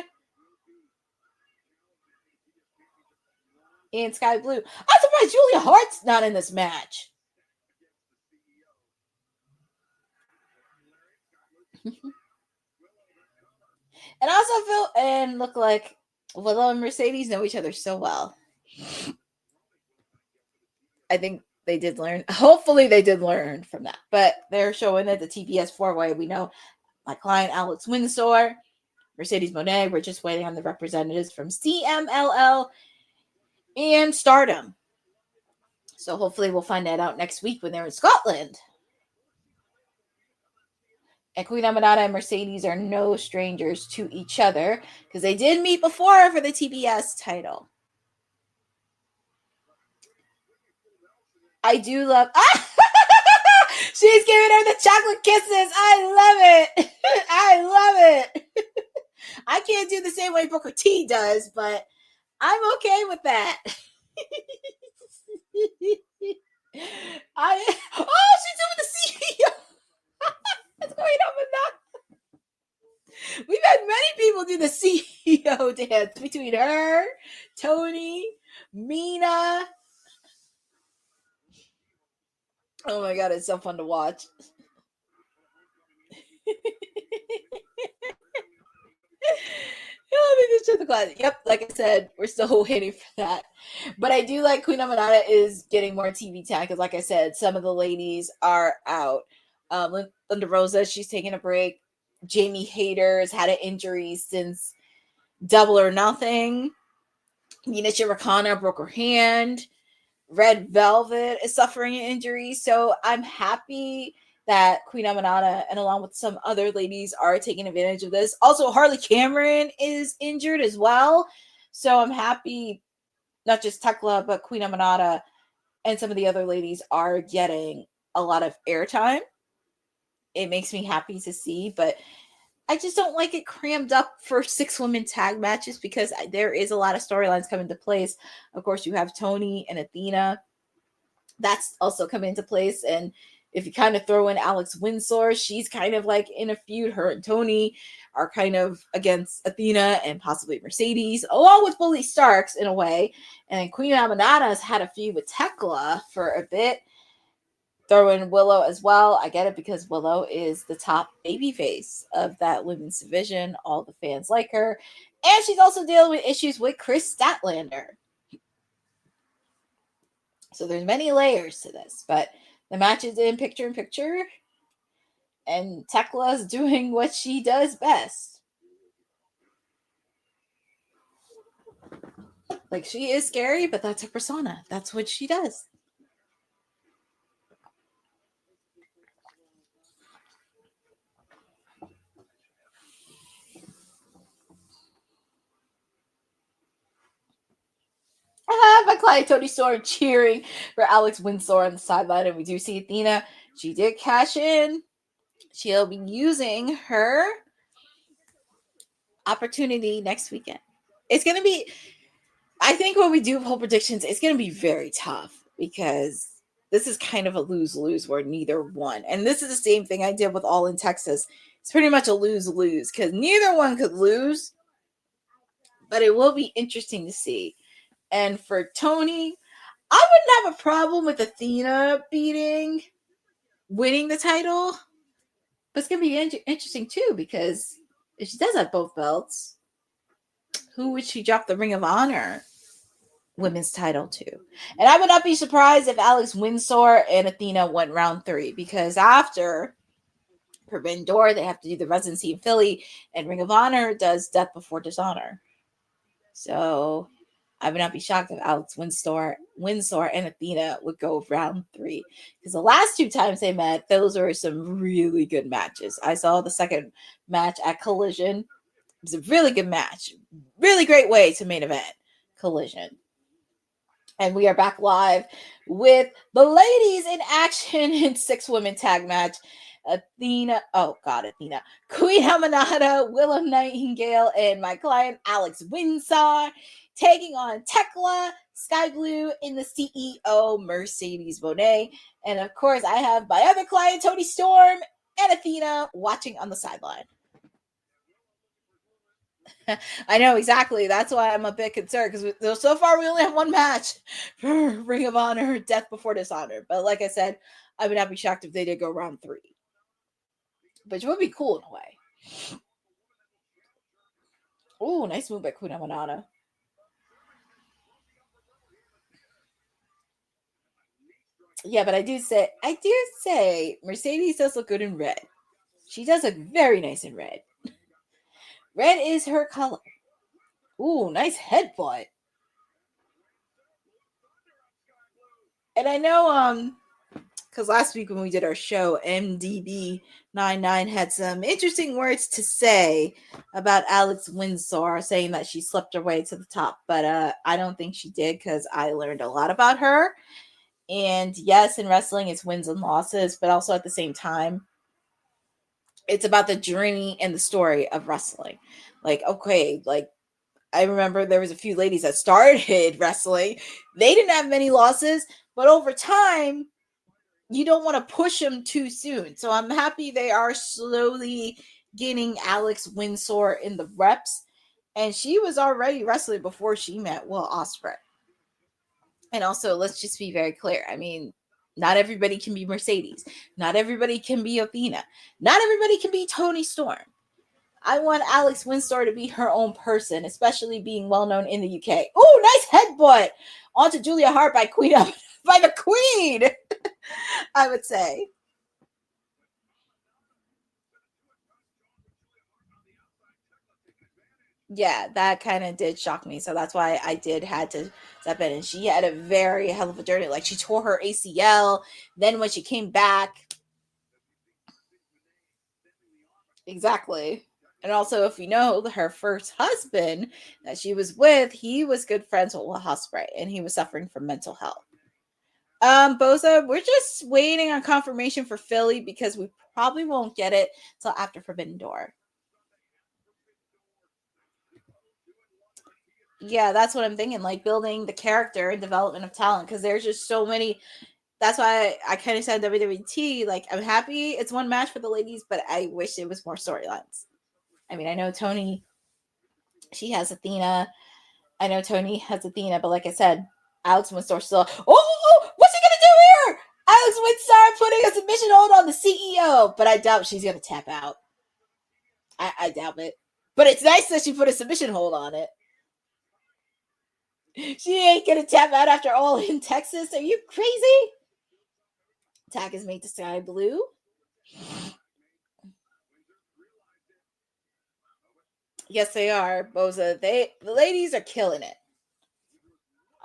Skye Blue. I'm surprised Julia Hart's not in this match. And I also feel and look like Willow and Mercedes know each other so well. I think they did learn. Hopefully they did learn from that. But they're showing that the TBS 4-way, we know my client Alex Windsor, Mercedes Mone, we're just waiting on the representatives from CMLL and Stardom. So hopefully we'll find that out next week when they're in Scotland. And Queen Aminata and Mercedes are no strangers to each other because they did meet before for the TBS title. I do love... She's giving her the chocolate kisses. I love it. I love it. I can't do the same way Booker T does, but I'm okay with that. She's doing the CEO. What's going on with that? We've had many people do the CEO dance between her, Tony, Mina. Oh my God, it's so fun to watch. Yep, like I said, we're still waiting for that. But I do like Queen Aminata is getting more TV time because, like I said, some of the ladies are out. Linda Rosa, she's taking a break. Jamie Hayter has had an injury since Double or Nothing. Mina Shirokana broke her hand. Red Velvet is suffering an injury. So I'm happy that Queen Aminata and along with some other ladies are taking advantage of this. Also, Harley Cameron is injured as well. So I'm happy not just Thekla, but Queen Aminata and some of the other ladies are getting a lot of airtime. It makes me happy to see, but I just don't like it crammed up for 6 women tag matches because there is a lot of storylines coming into place. Of course, you have Tony and Athena. That's also come into place. And if you kind of throw in Alex Windsor, she's kind of like in a feud. Her and Tony are kind of against Athena and possibly Mercedes, along with Billy Starks in a way. And Queen Aminata has had a feud with Thekla for a bit. Throw in Willow as well. I get it because Willow is the top babyface of that women's division. All the fans like her. And she's also dealing with issues with Chris Statlander. So there's many layers to this, but the match is in picture, and Thekla's doing what she does best. Like, she is scary, but that's her persona. That's what she does. But client Toni Storm cheering for Alex Windsor on the sideline, and we do see Athena. She did cash in. She'll be using her opportunity next weekend. It's going to be, I think when we do poll predictions, it's going to be very tough because this is kind of a lose-lose where neither won. And this is the same thing I did with All in Texas. It's pretty much a lose-lose because neither one could lose, but it will be interesting to see. And for Toni, I wouldn't have a problem with Athena winning the title, but it's going to be interesting too because if she does have both belts, who would she drop the Ring of Honor women's title to? And I would not be surprised if Alex Windsor and Athena went round 3 because after Forbidden Door, they have to do the residency in Philly, and Ring of Honor does Death Before Dishonor. So I would not be shocked if Alex Windsor and Athena would go round 3 because the last 2 times they met, those were some really good matches. I saw the second match at Collision. It was a really good match. Really great way to main event Collision. And we are back live with the ladies in action in 6-women tag match. Athena, Queen Aminata, Willow Nightingale, and my client Alex Windsor taking on Thekla, Sky Blue, and the CEO Mercedes Moné. And of course, I have my other client Toni Storm and Athena watching on the sideline. I know exactly. That's why I'm a bit concerned because so far we only have one match for Ring of Honor, Death Before Dishonor. But like I said, I would not be shocked if they did go round 3. But it would be cool in a way. Oh, nice move by Queen Aminata. Yeah, but I do say Mercedes does look good in red. She does look very nice in red. Red is her color. Ooh, nice headbutt. And I know, because last week when we did our show, MDB99 had some interesting words to say about Alex Windsor, saying that she slept her way to the top. But I don't think she did because I learned a lot about her. And yes, in wrestling, it's wins and losses, but also at the same time, it's about the journey and the story of wrestling. Like, okay, like I remember there was a few ladies that started wrestling. They didn't have many losses, but over time, you don't want to push them too soon. So I'm happy they are slowly getting Alex Windsor in the reps. And she was already wrestling before she met Will Ospreay. And also, let's just be very clear. I mean, not everybody can be Mercedes. Not everybody can be Athena. Not everybody can be Toni Storm. I want Alex Windsor to be her own person, especially being well known in the UK. Oh, nice headbutt onto Julia Hart by the Queen. I would say. Yeah, that kind of did shock me. So that's why I had to step in. And she had a very hell of a journey. Like she tore her ACL. Then when she came back. Exactly. And also, if you know, her first husband that she was with, he was good friends with Will Ospreay, and he was suffering from mental health. Boza, we're just waiting on confirmation for Philly because we probably won't get it till after Forbidden Door. Yeah, that's what I'm thinking, like building the character and development of talent, because there's just so many. That's why I kind of said WWT, like, I'm happy it's one match for the ladies, but I wish it was more storylines. I mean, I know Toni, she has Athena. I know Toni has Athena, but like I said, Alex Windsor still. Oh, what's he gonna do here? Alex Windsor putting a submission hold on the CEO, but I doubt she's gonna tap out. I doubt it. But it's nice that she put a submission hold on it. She ain't gonna tap out after All in Texas. Are you crazy? Tag is made to Sky Blue. Yes, they are, Boza. The ladies are killing it.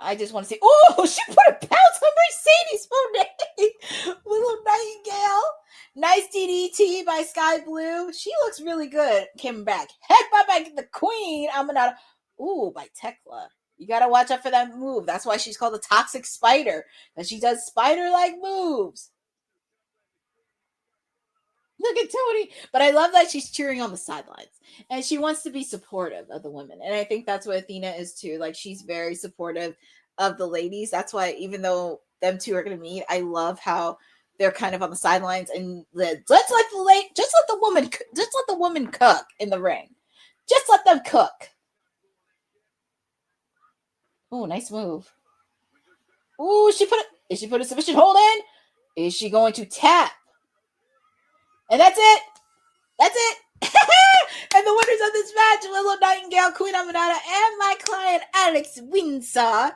I just want to see. Oh, she put a pounce on Mercedes Moné. Willow Nightingale. Nice DDT by Sky Blue. She looks really good. Came back. Headbutt by the Queen. Aminata. Ooh, by Thekla. You got to watch out for that move. That's why she's called the Toxic Spider, because she does spider-like moves. Look at Tony. But I love that she's cheering on the sidelines. And she wants to be supportive of the women. And I think that's what Athena is too. Like, she's very supportive of the ladies. That's why, even though them two are going to meet, I love how they're kind of on the sidelines and let's let the woman cook in the ring. Just let them cook. Oh, nice move. Oh, is she put a submission hold in? Is she going to tap? And that's it. That's it. And the winners of this match, Willow, Nightingale, Queen Aminata, and my client, Alex Windsor.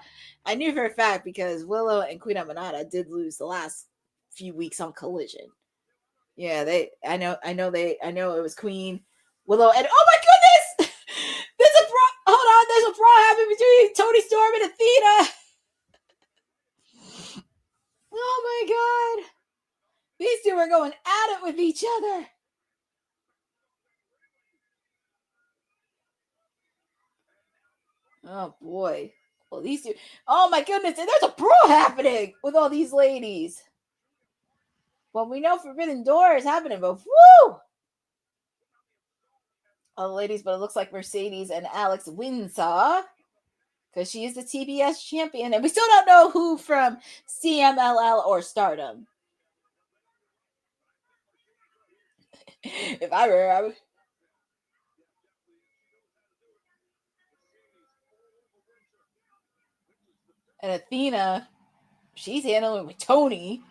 I knew for a fact because Willow and Queen Aminata did lose the last few weeks on Collision. Yeah, I know it was Queen, Willow, and oh my goodness! There's a brawl happening between Toni Storm and Athena. Oh my god. These two are going at it with each other. Oh boy. Well, these two. Oh my goodness. And there's a brawl happening with all these ladies. Well, we know Forbidden Door is happening, but woo! All the ladies, but it looks like Mercedes and Alex Windsor, because she is the TBS champion. And we still don't know who from CMLL or Stardom. If I were, I would. And Athena, she's handling with Tony.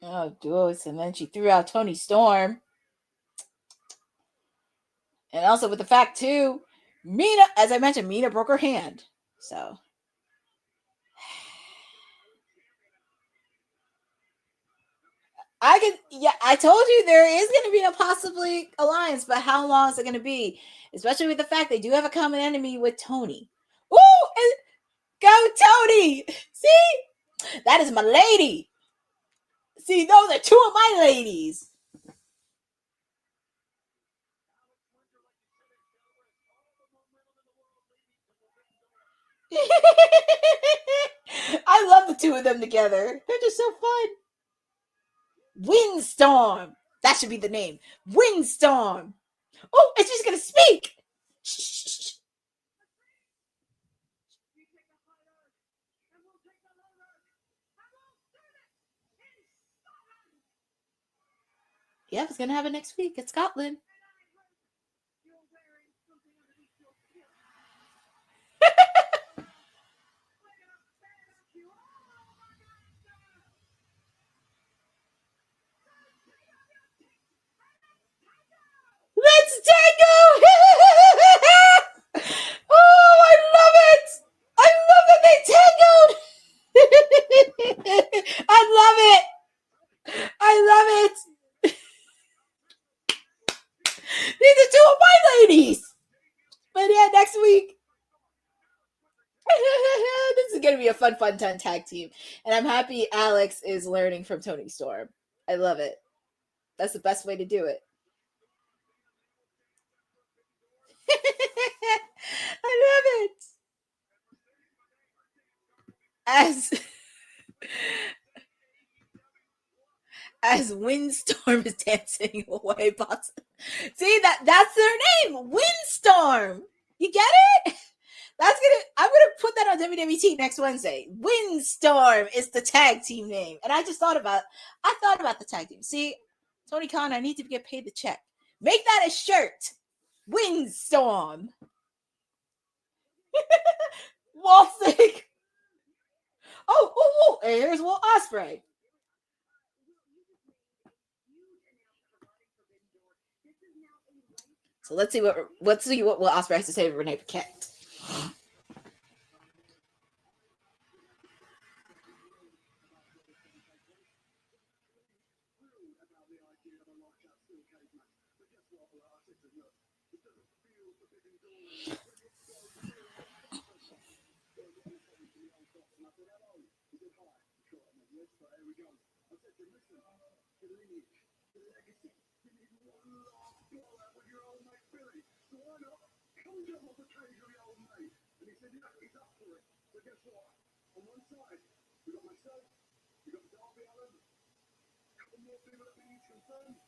Oh, gosh. And then she threw out Toni Storm. And also with the fact, too, Mina, as I mentioned, Mina broke her hand. So. I told you there is going to be a possibly alliance, but how long is it going to be? Especially with the fact they do have a common enemy with Tony. Ooh, go Tony! See? That is my lady. See, those are two of my ladies. I love the two of them together. They're just so fun. Windstorm. That should be the name. Windstorm. Oh, and she's going to speak. Shh. Yeah, it's going to happen next week at Scotland. Let's tango! Oh, I love it! I love that they tangoed! I love it! These are two of my ladies! But yeah, next week. This is going to be a fun tag team. And I'm happy Alex is learning from Toni Storm. I love it. That's the best way to do it. I love it. As Windstorm is dancing away, boss. See, that's their name, Windstorm. You get it? I'm gonna put that on WWT next Wednesday. Windstorm is the tag team name, and I thought about the tag team. See, Tony Khan, I need to get paid the check. Make that a shirt. Windstorm. Waltzing. Oh, and here's Will Ospreay. So let's see what Will Ospreay has to say to Renee Paquette. do all that with your old mate Billy. So why not? Come jump off the cage with your old mate. And he said, yeah, he's up for it. So guess what? On one side, we got myself, we got Darby Allen, a couple more people that we need to confirm.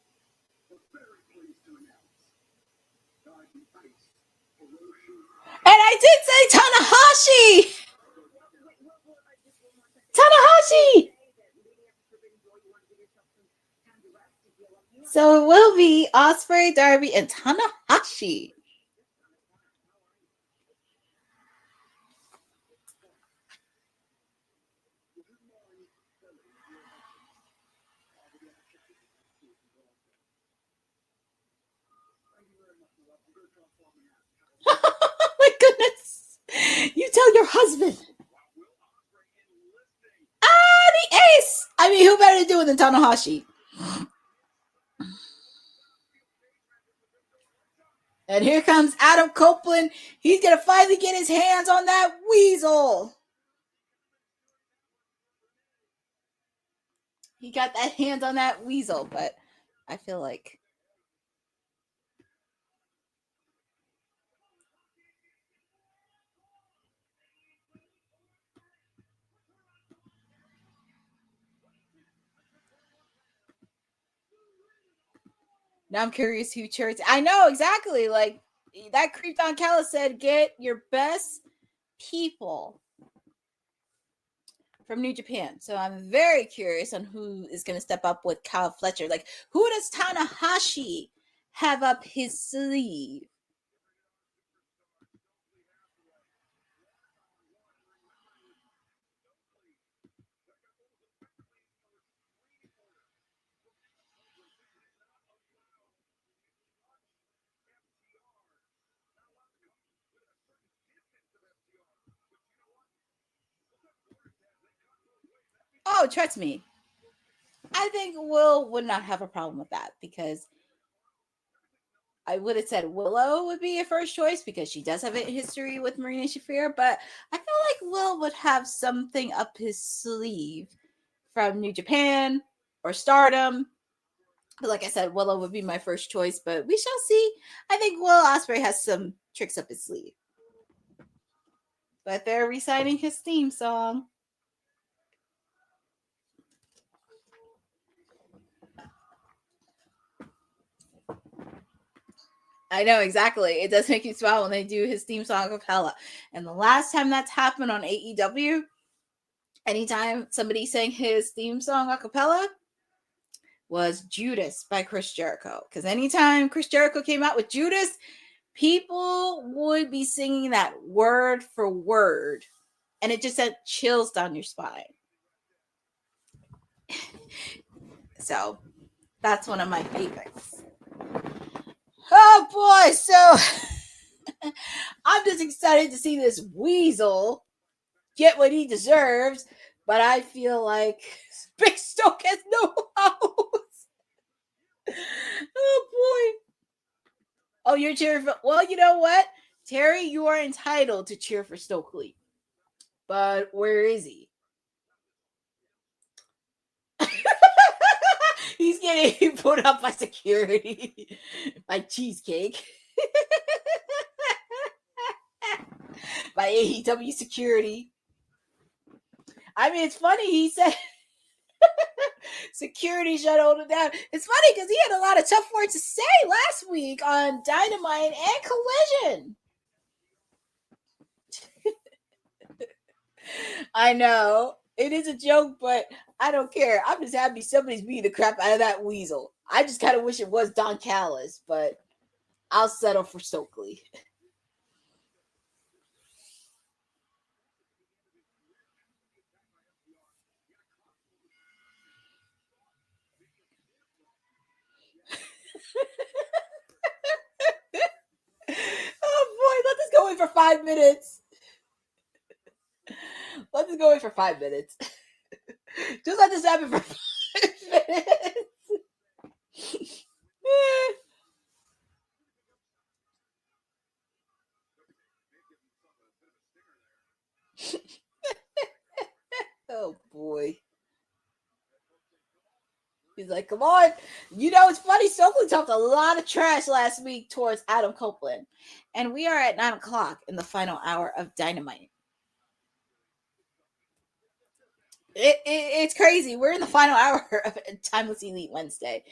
We're very pleased to announce that the face ferocious. And I did say Tanahashi. Tanahashi. So it will be Ospreay, Darby, and Tanahashi. My goodness. You tell your husband. The ace. I mean, who better to do it than Tanahashi? And here comes Adam Copeland. He's going to finally get his hands on that weasel. He got that hands on that weasel, but I feel like now I'm curious who cheers. I know exactly. Like that creep on Callis said, get your best people from New Japan. So I'm very curious on who is going to step up with Kyle Fletcher. Like, who does Tanahashi have up his sleeve? Oh, trust me. I think Will would not have a problem with that because I would have said Willow would be a first choice because she does have a history with Marina Shafir, but I feel like Will would have something up his sleeve from New Japan or Stardom. But like I said, Willow would be my first choice, but we shall see. I think Will Ospreay has some tricks up his sleeve. But they're reciting his theme song. I know, exactly. It does make you smile when they do his theme song a cappella. And the last time that's happened on AEW, anytime somebody sang his theme song a cappella, was Judas by Chris Jericho. Because anytime Chris Jericho came out with Judas, people would be singing that word for word. And it just sent chills down your spine. So that's one of my favorites. Oh boy, so I'm just excited to see this weasel get what he deserves, but I feel like Big Stoke has no house. Oh boy. Oh, you're cheering for, well, you know what? Terry, you are entitled to cheer for Stokely. But where is he? He's getting put up by security. By Cheesecake. By AEW security. I mean, it's funny. He said security shut hold him down. It's funny because he had a lot of tough words to say last week on Dynamite and Collision. I know. It is a joke, but I don't care. I'm just happy somebody's beating the crap out of that weasel. I just kind of wish it was Don Callis, but I'll settle for Stokely. Oh boy, let this go in for 5 minutes. Let this go in for 5 minutes. Just let this happen for 5 minutes. Oh boy. He's like, come on. You know, it's funny. Stokely talked a lot of trash last week towards Adam Copeland. And we are at 9 o'clock in the final hour of Dynamite. It's crazy. We're in the final hour of Timeless Elite Wednesday.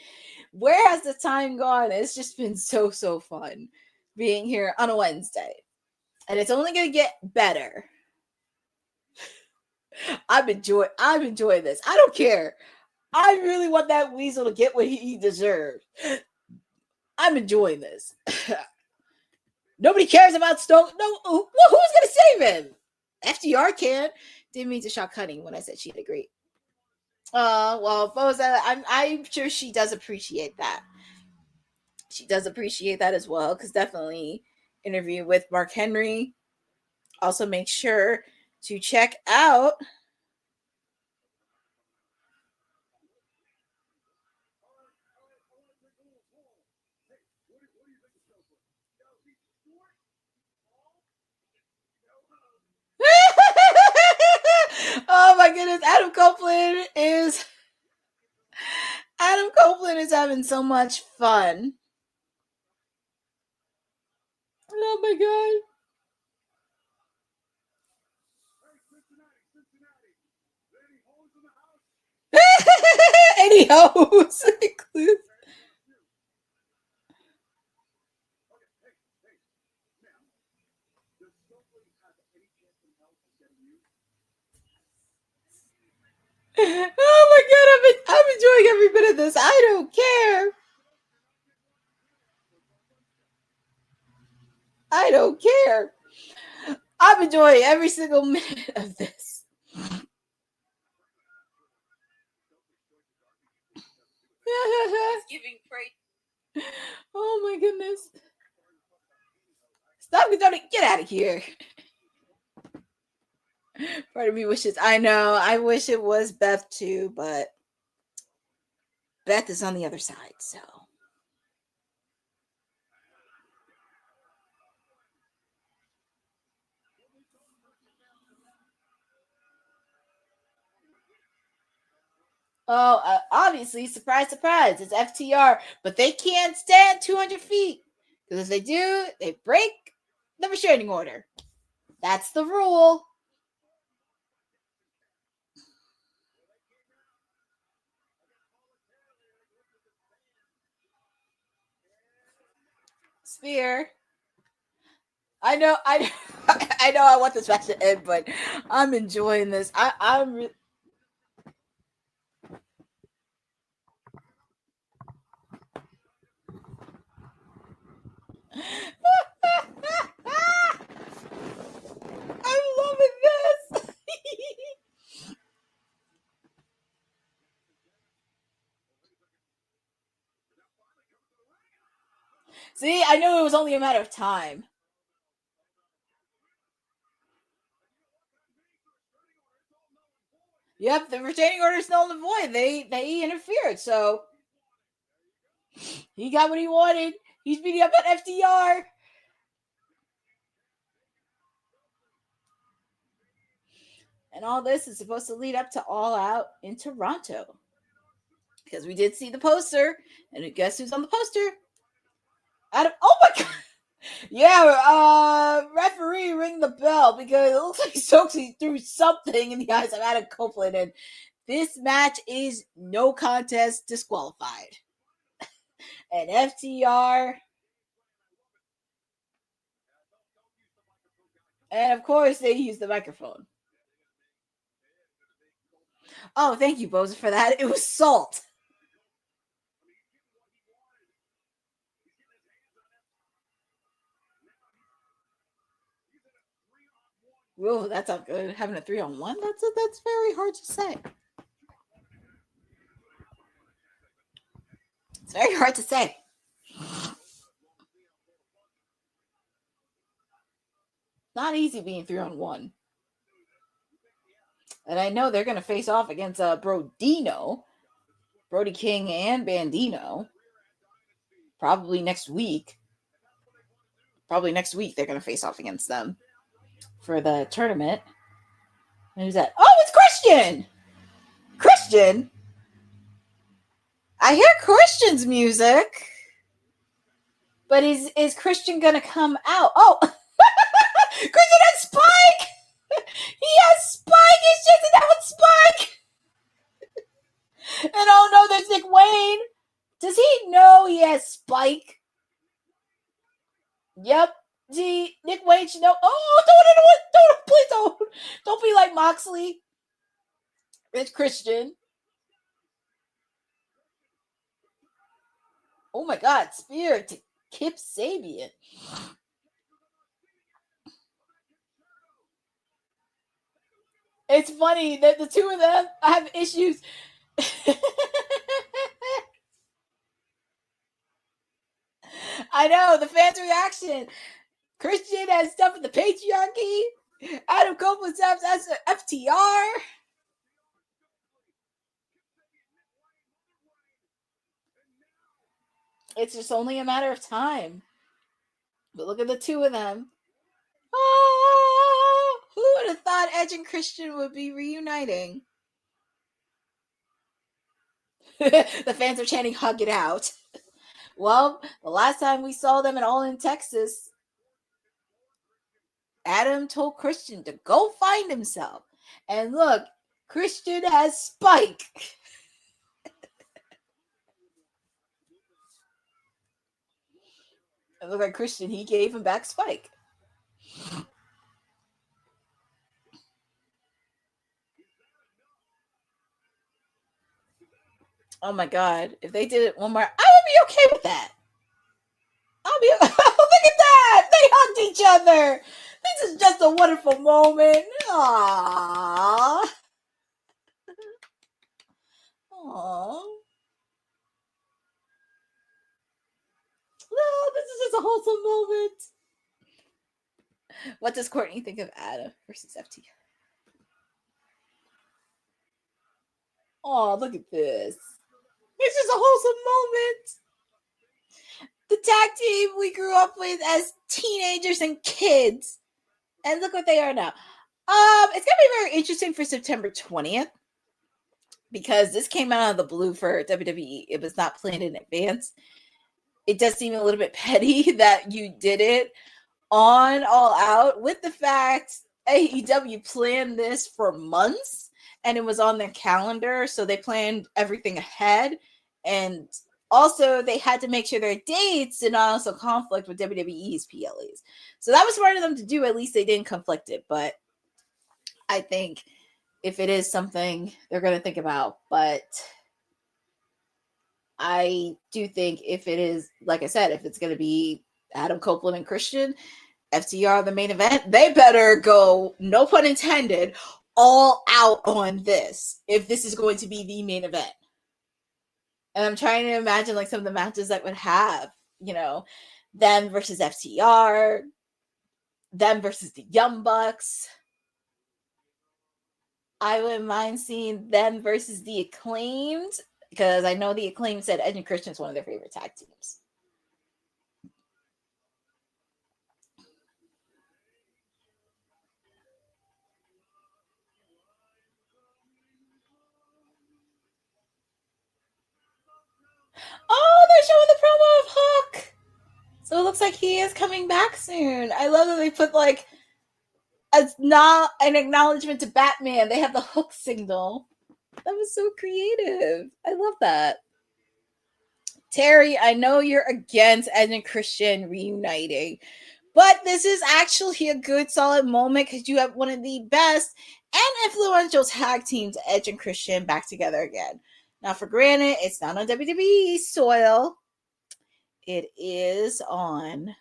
Where has the time gone? It's just been so fun being here on a Wednesday. And it's only going to get better. I'm enjoying this. I don't care. I really want that weasel to get what he deserves. I'm enjoying this. Nobody cares about Stoke. No, who's going to save him? FDR can. Didn't mean to shock Honey when I said she had a great. Well, Boza, I'm sure she does appreciate that. She does appreciate that as well, because definitely interview with Mark Henry. Also, make sure to check out. Oh my goodness, Adam Copeland is having so much fun. Oh my god. Any hoes. Oh my god, I'm enjoying every bit of this. I don't care. I don't care. I'm enjoying every single minute of this. Oh my goodness. Stop it, don't get out of here. Part of me wishes, I know, I wish it was Beth too, but Beth is on the other side, so. Oh, obviously, surprise, surprise, it's FTR, but they can't stand 200 feet. Because if they do, they break the restraining order. That's the rule. Spear. I know I want this match to end, but I'm enjoying this. I'm I'm loving this. See, I knew it was only a matter of time. Yep, the retaining order is null and void. They interfered, so he got what he wanted. He's beating up at FDR. And all this is supposed to lead up to All Out in Toronto. Because we did see the poster. And guess who's on the poster? Adam. Oh my god. Yeah, referee ring the bell because it looks like Stokely threw something in the eyes of Adam Copeland. And this match is no contest, disqualified. And FTR. And of course, they use the microphone. Oh, thank you, Boza, for that. It was salt. Whoa, that's not good. Having a 3-on-1? That's very hard to say. It's very hard to say. Not easy being 3-on-1. And I know they're going to face off against Brodino, Brody King and Bandino. Probably next week. They're going to face off against them for the tournament. And who's that? Oh, it's Christian! Christian? I hear Christian's music. But is Christian gonna come out? Oh, Christian has Spike! He has Spike! He's chasing down with Spike! And oh no, there's Nick Wayne! Does he know he has Spike? Yep. See, Nick Wayne should know. Oh, please don't be like Moxley. It's Christian. Oh my God, spear to Kip Sabian. It's funny that the two of them have issues. I know, the fans' reaction. Christian has stuff with the patriarchy. Adam Copeland stuff as FTR. It's just only a matter of time. But look at the two of them. Oh, who would have thought Edge and Christian would be reuniting? The fans are chanting, hug it out. Well, the last time we saw them at All in Texas, Adam told Christian to go find himself. And look, Christian has Spike. And look at Christian, he gave him back Spike. Oh my God. If they did it one more, I would be okay with that. I'll be, look at that. They hugged each other. This is just a wonderful moment. Aww. Aww. No, this is just a wholesome moment. What does Courtney think of Adam versus FT? Oh, look at this. It's just a wholesome moment. The tag team we grew up with as teenagers and kids. And look what they are now. It's going to be very interesting for September 20th. Because this came out of the blue for WWE. It was not planned in advance. It does seem a little bit petty that you did it on All Out with the fact AEW planned this for months and it was on their calendar. So they planned everything ahead. And also they had to make sure their dates did not also conflict with WWE's PLEs. So that was smart of them to do. At least they didn't conflict it. But I think if it is something they're going to think about, but I do think if it is, like I said, if it's going to be Adam Copeland and Christian, FTR, the main event, they better go, no pun intended, all out on this if this is going to be the main event. And I'm trying to imagine like some of the matches that would have, you know, them versus FTR, them versus the Young Bucks. I wouldn't mind seeing them versus the Acclaimed, because I know the Acclaimed said Edge and Christian is one of their favorite tag teams. Oh, they're showing the promo of Hook. So it looks like he is coming back soon. I love that they put like not an acknowledgement to Batman. They have the Hook signal. That was so creative. I love that. Terry, I know you're against Edge and Christian reuniting, but this is actually a good, solid moment because you have one of the best and influential tag teams, Edge and Christian, back together again. Now, for granted, it's not on WWE soil. It is on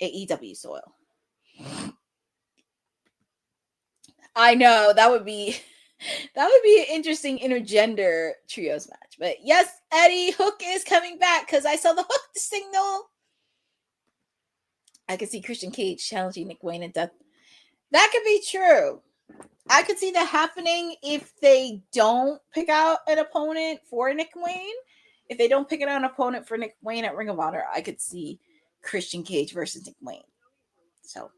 AEW soil. I know that would be an interesting intergender trios match. But yes, Eddie, Hook is coming back because I saw the Hook signal. I could see Christian Cage challenging Nick Wayne and Death. That could be true. I could see that happening if they don't pick out an opponent for Nick Wayne. If they don't pick out an opponent for Nick Wayne at Ring of Honor, I could see Christian Cage versus Nick Wayne. So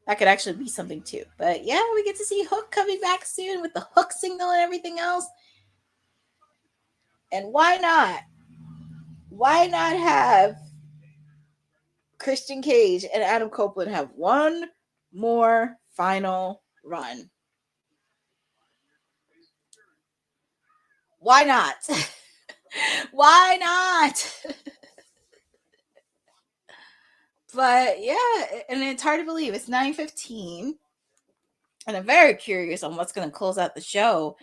that could actually be something too. But yeah, we get to see Hook coming back soon with the Hook signal and everything else. And why not? Why not have Christian Cage and Adam Copeland have one more final run? Why not? Why not? But yeah, and it's hard to believe it's 9:15, and I'm very curious on what's going to close out the show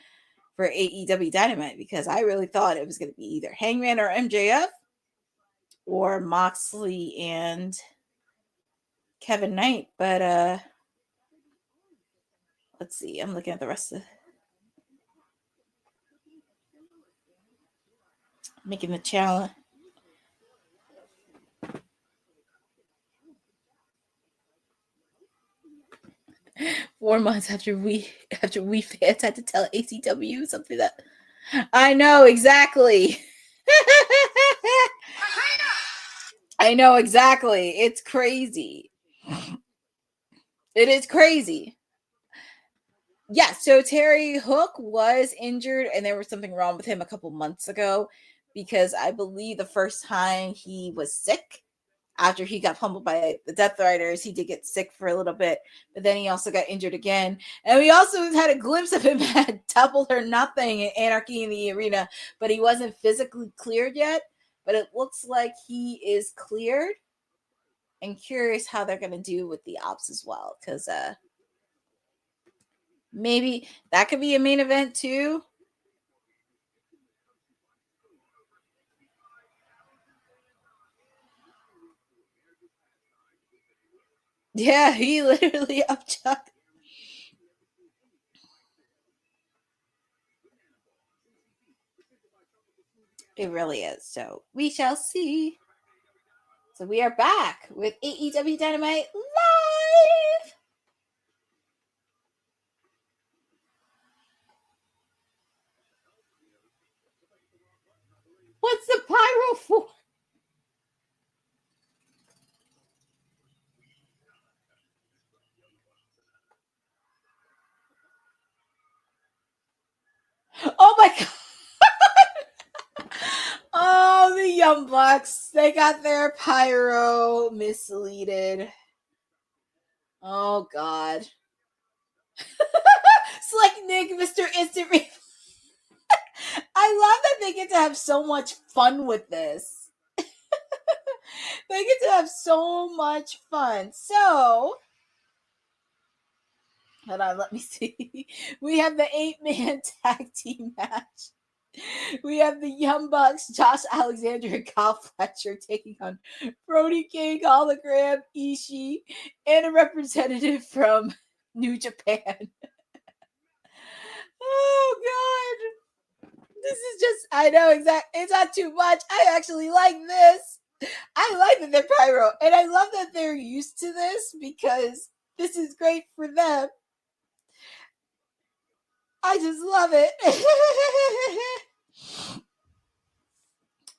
for AEW Dynamite, because I really thought it was going to be either Hangman or MJF or Moxley and Kevin Knight. But let's see. I'm looking at the rest of making the challenge. 4 months after we fans had to tell ACW something that I know exactly. I know exactly. It's crazy. It is crazy. Yeah, so Terry Hook was injured, and there was something wrong with him a couple months ago, because I believe the first time he was sick after he got pummeled by the Death Riders, he did get sick for a little bit, but then he also got injured again. And we also had a glimpse of him at Double or Nothing in Anarchy in the Arena, but he wasn't physically cleared yet. But it looks like he is cleared. And curious how they're going to do with the ops as well, because maybe that could be a main event too. Yeah, he literally upchucked. It really is. So we shall see. So we are back with AEW Dynamite live. What's the pyro for? Oh my god. Oh, the Young Bucks. They got their pyro misleaded. Oh god. Slick Nick, Mr. Instant Replay. I love that they get to have so much fun with this. They get to have so much fun. So, hold on, let me see. We have the 8-man tag team match. We have the Young Bucks, Josh Alexander, and Kyle Fletcher taking on Brody King, Hologram, Ishii, and a representative from New Japan. Oh, God. This is just, I know exactly, it's not too much. I actually like this. I like that they're pyro, and I love that they're used to this, because this is great for them. I just love it.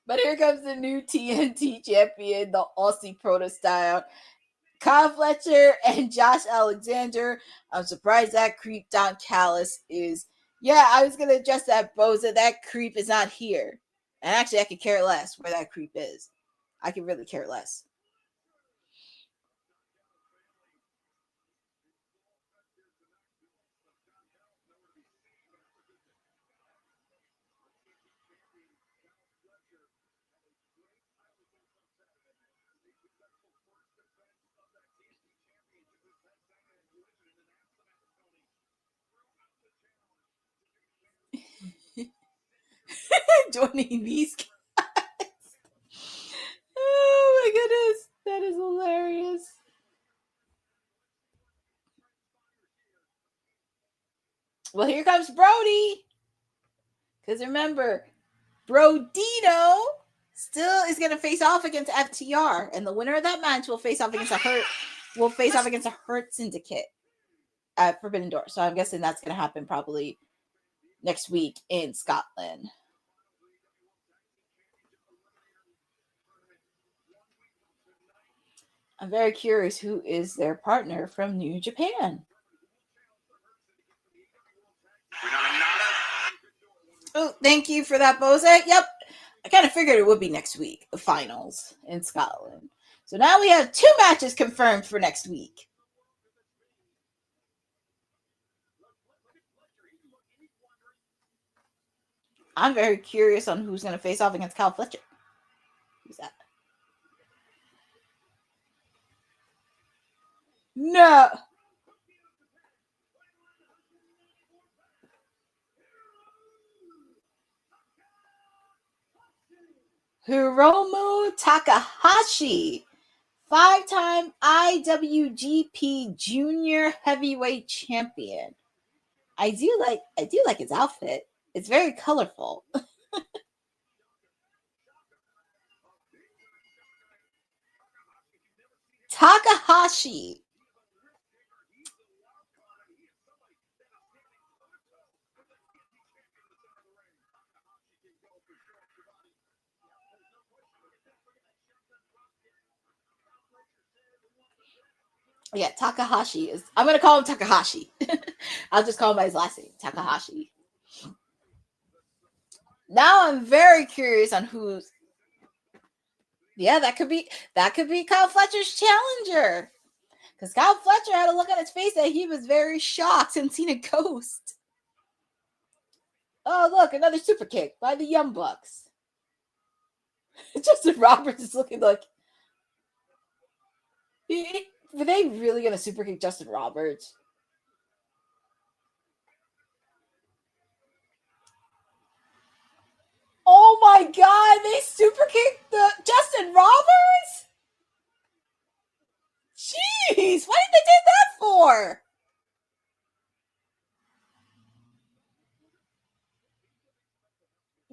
But here comes the new TNT champion, the Aussie Proto Style, Kyle Fletcher and Josh Alexander. I'm surprised that creep Don Callis is. Yeah, I was going to address that, Boza. That creep is not here. And actually, I could care less where that creep is. I could really care less. Joining these guys. Oh my goodness. That is hilarious. Well, here comes Brody. Because remember, Brodino still is going to face off against FTR. And the winner of that match will face off against a Hurt Syndicate at Forbidden Door. So I'm guessing that's going to happen probably next week in Scotland. I'm very curious who is their partner from New Japan. Oh, thank you for that, Bose. Yep. I kind of figured it would be next week, the finals in Scotland. So now we have 2 matches confirmed for next week. I'm very curious on who's going to face off against Kyle Fletcher. Who's that? No. Hiromu Takahashi, 5-time IWGP Junior Heavyweight Champion. I do like his outfit. It's very colorful. Takahashi. Yeah, Takahashi is. I'm gonna call him Takahashi. I'll just call him by his last name, Takahashi. Now I'm very curious on who's. Yeah, that could be Kyle Fletcher's challenger. Because Kyle Fletcher had a look on his face that he was very shocked and seen a ghost. Oh, look, another super kick by the Young Bucks. Justin Roberts is looking like. Were they really going to super kick Justin Roberts? Oh my God, they super kicked Justin Roberts? Jeez, what did they do that for?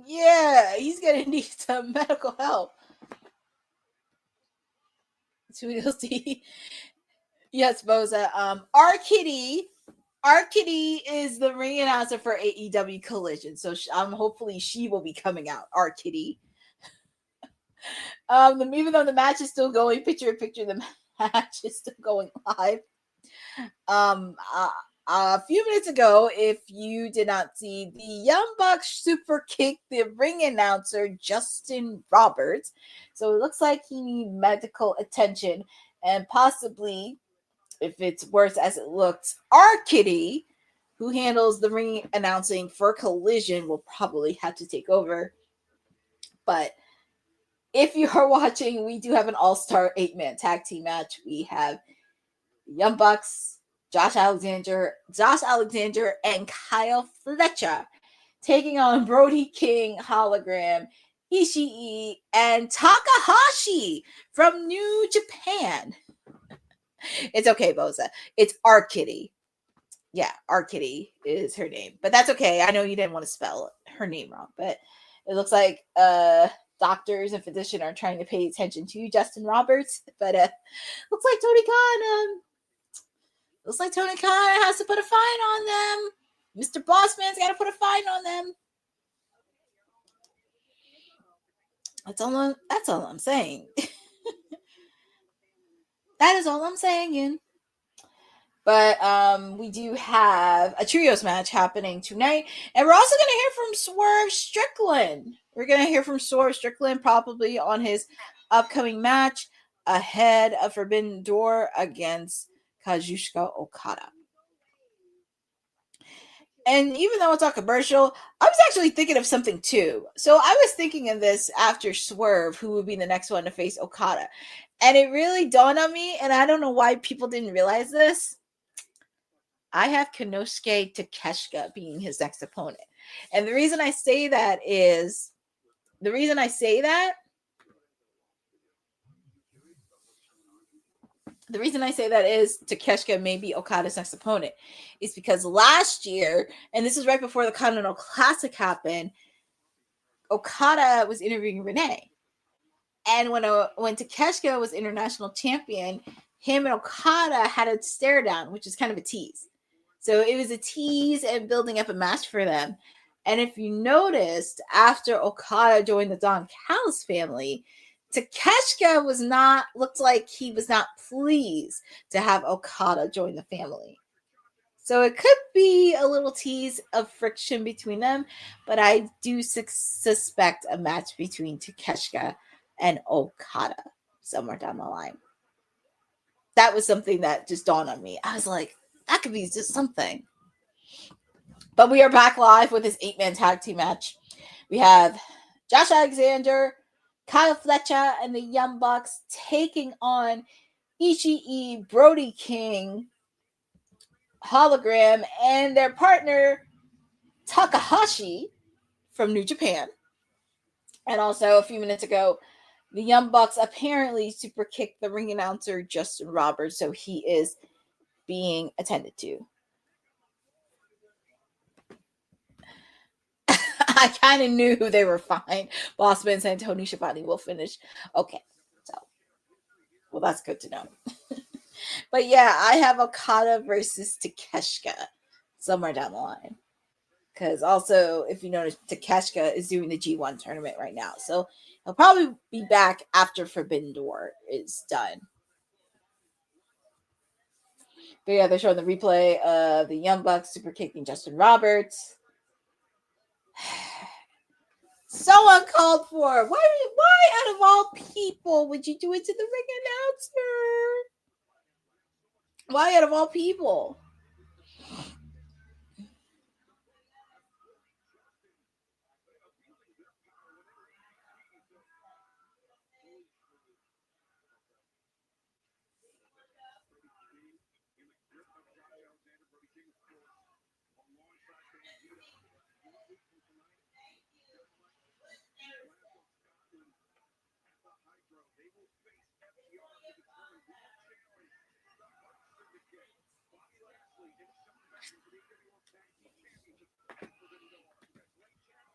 Yeah, he's going to need some medical help. Tweedledee. Yes, Boza. R. Kitty is the ring announcer for AEW Collision, so hopefully she will be coming out. R. Kitty. Even though the match is still going, picture in picture, the match is still going live. A few minutes ago, if you did not see, the Young Bucks super kicked the ring announcer Justin Roberts, so it looks like he needs medical attention, and possibly, if it's worse as it looks, our Kitty, who handles the ring announcing for Collision, will probably have to take over. But if you are watching, we do have an all-star 8-man tag team match. We have Young Bucks, Josh Alexander, and Kyle Fletcher taking on Brody King, Hologram, Ishii, and Takahashi from New Japan. It's okay, Boza. It's our Kitty. Yeah, our Kitty is her name. But that's okay. I know you didn't want to spell her name wrong. But it looks like doctors and physicians are trying to pay attention to Justin Roberts. But looks like Tony Khan has to put a fine on them. Mr. Bossman's got to put a fine on them. That's all I'm saying. That is all I'm saying. But we do have a trios match happening tonight. And we're also going to hear from Swerve Strickland. We're going to hear from Swerve Strickland probably on his upcoming match ahead of Forbidden Door against Kazuchika Okada. And even though it's a commercial, I was actually thinking of something too. So I was thinking of this after Swerve, who would be the next one to face Okada. And it really dawned on me, and I don't know why people didn't realize this. I have Konosuke Takeshita being his next opponent. And the reason I say that is Takeshita may be Okada's next opponent is because last year, and this is right before the Continental Classic happened, Okada was interviewing Renee. And when Takeshita was international champion, him and Okada had a stare down, which is kind of a tease. So it was a tease and building up a match for them. And if you noticed, after Okada joined the Don Callis family, Takeshita looked like he was not pleased to have Okada join the family. So it could be a little tease of friction between them, but I do suspect a match between Takeshita and Okada somewhere down the line. That was something that just dawned on me. I was like, that could be just something. But we are back live with this 8-man tag team match. We have Josh Alexander, Kyle Fletcher, and the Young Bucks taking on Ishii, Brody King, Hologram, and their partner Takahashi from New Japan. And also a few minutes ago, the Young Bucks apparently super kicked the ring announcer Justin Roberts, so he is being attended to. I kind of knew they were fine. Bossman and Tony Schiavone will finish. Okay, so well, that's good to know. But yeah, I have Okada versus Takeshita somewhere down the line. Because also, if you notice, Takeshita is doing the G1 tournament right now. So he'll probably be back after Forbidden Door is done. But yeah, they're showing the replay of the Young Bucks super kicking Justin Roberts. So uncalled for. Why out of all people would you do it to the ring announcer? Why out of all people?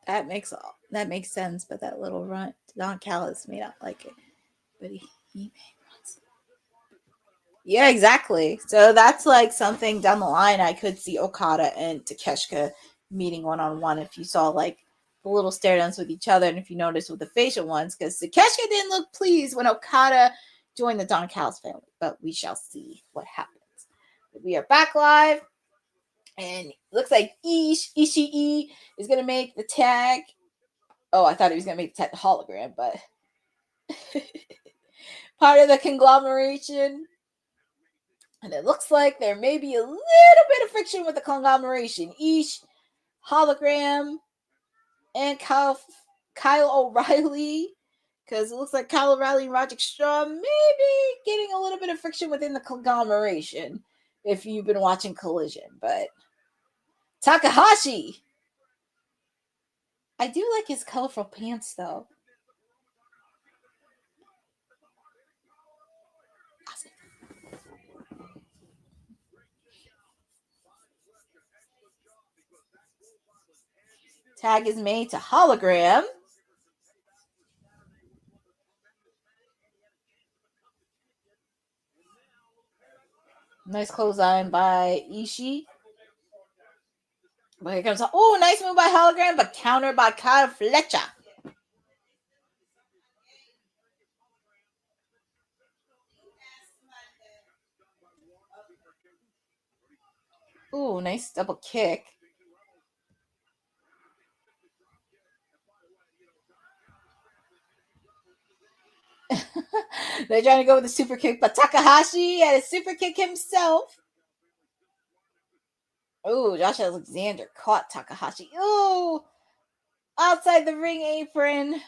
That makes sense, but that little runt, Don Callis may not like it, but he may want it. Yeah, exactly. So that's like something down the line. I could see Okada and Takeshita meeting one-on-one if you saw like the little stare downs with each other, and if you notice with the facial ones, because Takeshita didn't look pleased when Okada joined the Don Callis family, but we shall see what happens. We are back live. And looks like Ishii is going to make the tag. Oh, I thought he was going to make the tag the hologram, but part of the conglomeration. And it looks like there may be a little bit of friction with the conglomeration. Hologram, and Kyle O'Reilly. Because it looks like Kyle O'Reilly and Roderick Strong may be getting a little bit of friction within the conglomeration if you've been watching Collision. But Takahashi. I do like his colorful pants, though. Tag is made to Hologram. Nice clothesline by Ishii. But here comes, oh, nice move by Hologram, but countered by Kyle Fletcher. Ooh, nice double kick. They're trying to go with the super kick, but Takahashi had a super kick himself. Ooh, Josh Alexander caught Takahashi. Ooh, outside the ring apron.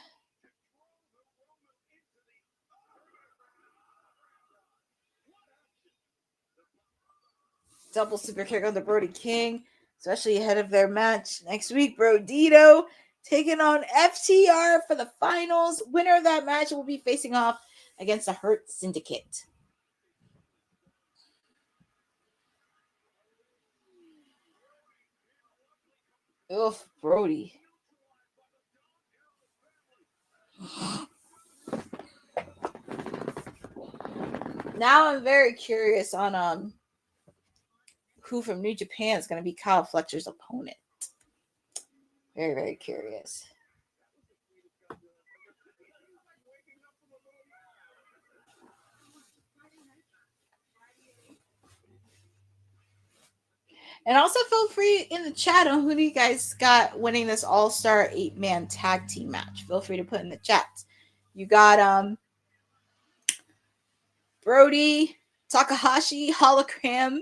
Double super kick on the Brody King, especially ahead of their match next week. Brodito taking on FTR for the finals. Winner of that match will be facing off against the Hurt Syndicate. Oof, Brody. Now I'm very curious on who from New Japan is going to be Kyle Fletcher's opponent. Very, very curious. And also feel free in the chat on who do you guys got winning this all-star 8-man tag team match. Feel free to put in the chat. You got Brody, Takahashi, Hologram,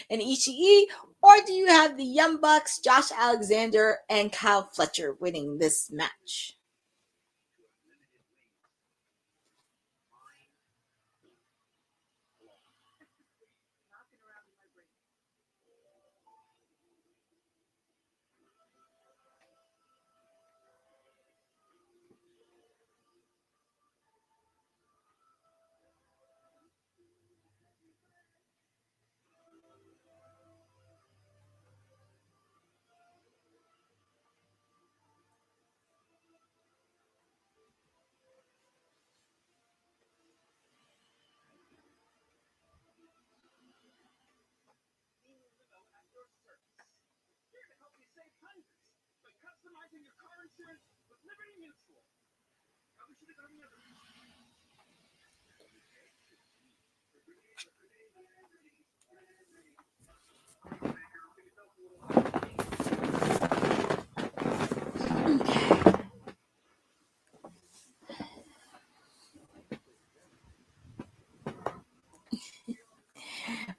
and Ishii, or do you have the Young Bucks, Josh Alexander, and Kyle Fletcher winning this match?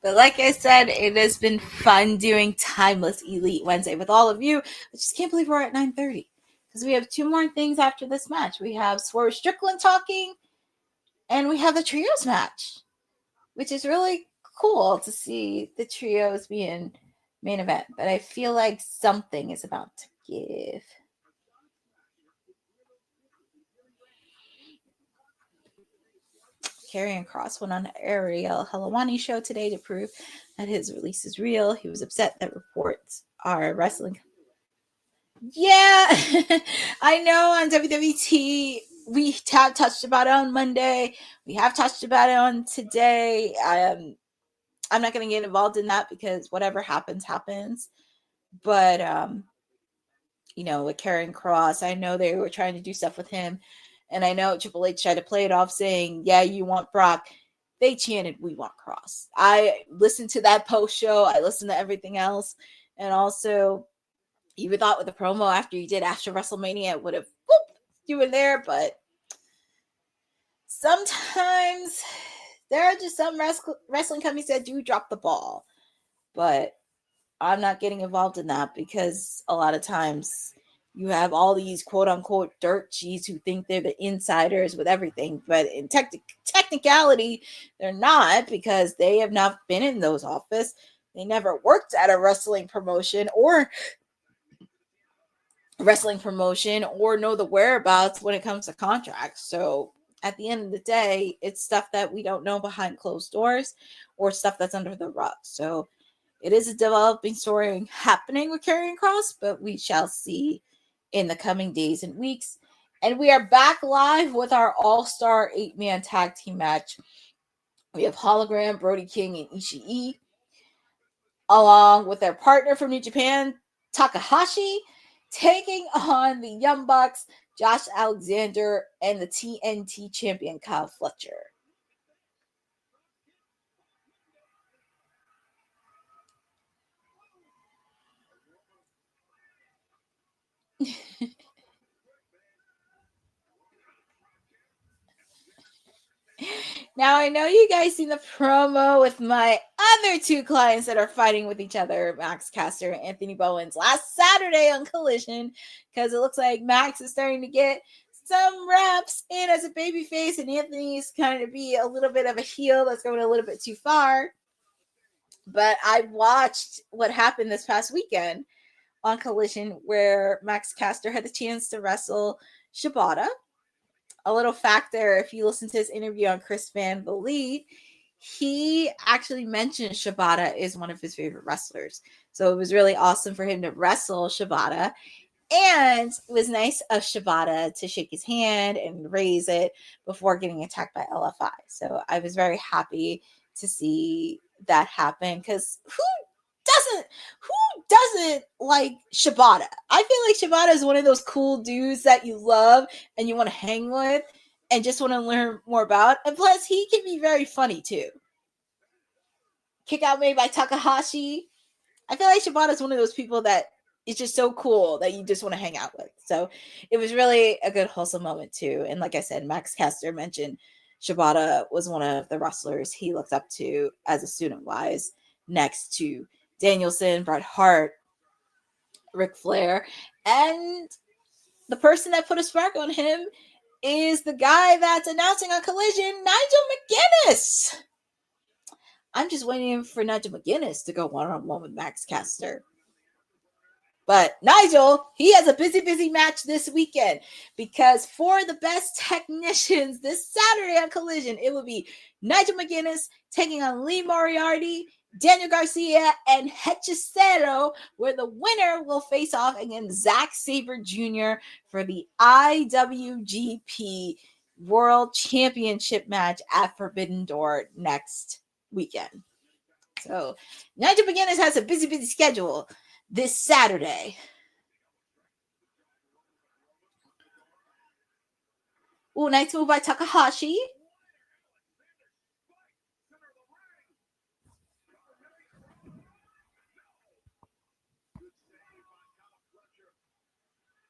But like I said, it has been fun doing Timeless Elite Wednesday with all of you. I just can't believe we're at 9:30 because we have two more things after this match. We have Swerve Strickland talking, and we have the trios match, which is really cool to see the trios being main event. But I feel like something is about to give. Karrion Kross went on Ariel Helwani show today to prove that his release is real. He was upset that reports are wrestling. Yeah, I know on WWT we have touched about it on Monday. We have touched about it on today. I'm not going to get involved in that because whatever happens, happens. But, with Karrion Kross, I know they were trying to do stuff with him. And I know Triple H tried to play it off saying, yeah, you want Brock. They chanted, we want Kross. I listened to that post show. I listened to everything else. And also, you would thought with the promo after you did after WrestleMania, it would have you were there. But sometimes there are just some wrestling companies that do drop the ball. But I'm not getting involved in that because a lot of times you have all these quote-unquote dirt sheets who think they're the insiders with everything. But in technicality, they're not because they have not been in those offices. They never worked at a wrestling promotion or know the whereabouts when it comes to contracts. So at the end of the day, it's stuff that we don't know behind closed doors or stuff that's under the rug. So it is a developing story happening with Karrion Kross, but we shall see in the coming days and weeks. And we are back live with our all-star 8-man tag team match. We have Hologram, Brody King, and Ishii, along with their partner from New Japan, Takahashi, taking on the Young Bucks, Josh Alexander, and the TNT champion, Kyle Fletcher. Now, I know you guys seen the promo with my other two clients that are fighting with each other, Max Caster and Anthony Bowens, last Saturday on Collision, because it looks like Max is starting to get some reps in as a babyface, and Anthony's kind of be a little bit of a heel that's going a little bit too far. But I watched what happened this past weekend on Collision where Max Caster had the chance to wrestle Shibata. A little fact there, if you listen to his interview on Chris Van Vliet, he actually mentioned Shibata is one of his favorite wrestlers. So it was really awesome for him to wrestle Shibata. And it was nice of Shibata to shake his hand and raise it before getting attacked by LFI. So I was very happy to see that happen because who doesn't like Shibata? I feel like Shibata is one of those cool dudes that you love and you want to hang with and just want to learn more about. And plus, he can be very funny too. Kick out made by Takahashi. I feel like Shibata is one of those people that is just so cool that you just want to hang out with. So it was really a good wholesome moment too. And like I said, Max Caster mentioned Shibata was one of the wrestlers he looked up to as a student-wise, next to Danielson, Bret Hart, Ric Flair, and the person that put a spark on him is the guy that's announcing on Collision, Nigel McGuinness. I'm just waiting for Nigel McGuinness to go one-on-one with Max Caster. But Nigel, he has a busy match this weekend because for the best technicians this Saturday on Collision, it will be Nigel McGuinness taking on Lee Moriarty, Daniel Garcia, and Hechicero, where the winner will face off against Zack Sabre Jr. for the IWGP World Championship match at Forbidden Door next weekend. So Nigel McGuinness has a busy schedule this Saturday. Ooh, nice move by Takahashi.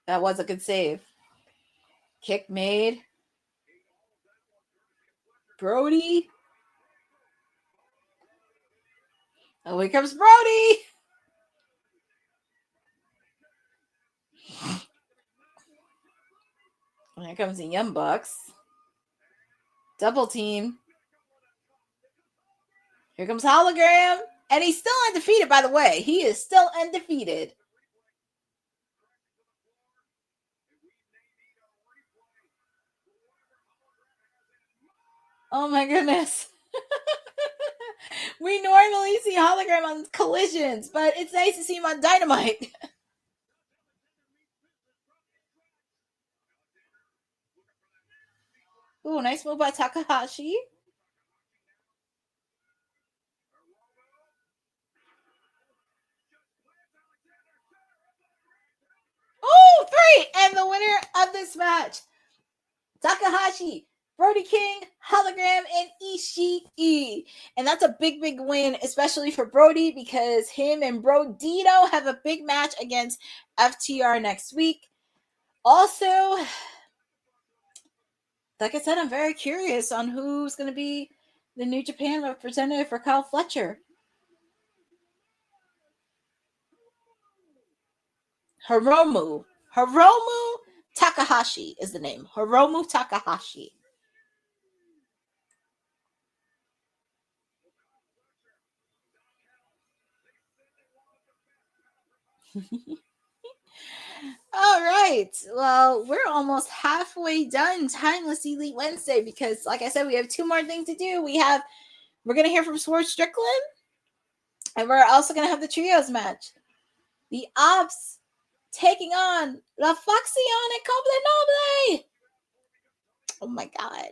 That was a good save. Kick made. Brody. Oh, here comes Brody. And here comes the Young Bucks. Double team. Here comes Hologram. And he's still undefeated, by the way. He is still undefeated. Oh my goodness. We normally see Hologram on Collisions, but it's nice to see him on Dynamite. Ooh, nice move by Takahashi. Oh, 3! And the winner of this match, Takahashi, Brody King, Hologram, and Ishii. And that's a big win, especially for Brody, because him and Brodito have a big match against FTR next week. Also, like I said, I'm very curious on who's going to be the New Japan representative for Kyle Fletcher. Hiromu Takahashi is the name. Hiromu Takahashi. All right. Well, we're almost halfway done Timeless Elite Wednesday because, like I said, we have 2 more things to do. We're going to hear from Swerve Strickland, and we're also going to have the trios match. The Ops taking on La Facción and Copeland Noble. Oh my God.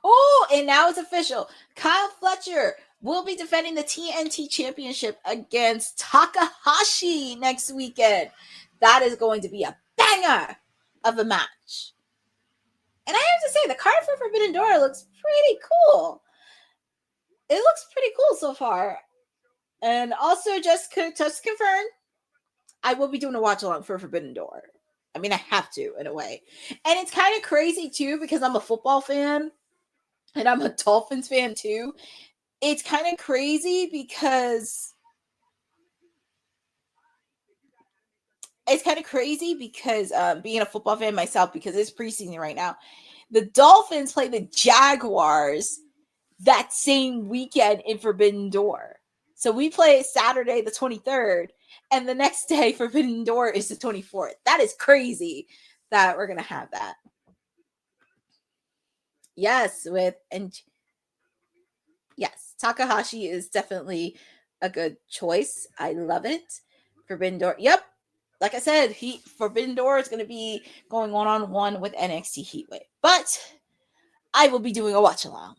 Oh, and now it's official. Kyle Fletcher will be defending the TNT Championship against Takahashi next weekend. That is going to be a banger of a match. And I have to say, the card for Forbidden Door looks pretty cool. It looks pretty cool so far. And also, just confirm, I will be doing a watch along for Forbidden Door. I mean, I have to, in a way. And it's kind of crazy, too, because I'm a football fan. And I'm a Dolphins fan, too. It's kind of crazy because being a football fan myself, because it's preseason right now, the Dolphins play the Jaguars that same weekend in Forbidden Door. So we play Saturday the 23rd, and the next day Forbidden Door is the 24th. That is crazy that we're going to have that. Yes, yes, Takahashi is definitely a good choice. I love it. Forbidden Door. Yep. Like I said, Forbidden Door is going to be going one-on-one with NXT Heatwave. But I will be doing a watch-along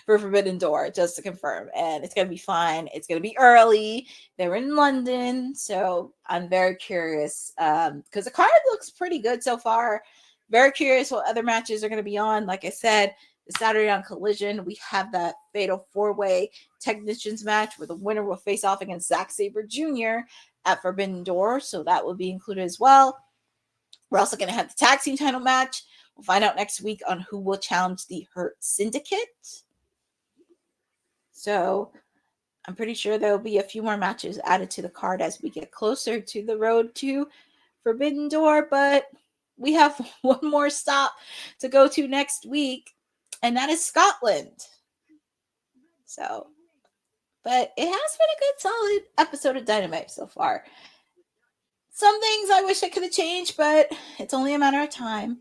for Forbidden Door, just to confirm. And it's going to be fun. It's going to be early. They're in London. So I'm very curious because the card looks pretty good so far. Very curious what other matches are going to be on. Like I said, Saturday on Collision, we have that fatal 4-way technicians match where the winner will face off against Zack Sabre Jr. at Forbidden Door. So that will be included as well. We're also going to have the tag team title match. We'll find out next week on who will challenge the Hurt Syndicate. So I'm pretty sure there will be a few more matches added to the card as we get closer to the road to Forbidden Door. But we have one more stop to go to next week, and that is Scotland. So, but it has been a good, solid episode of Dynamite so far. Some things I wish I could have changed, but it's only a matter of time.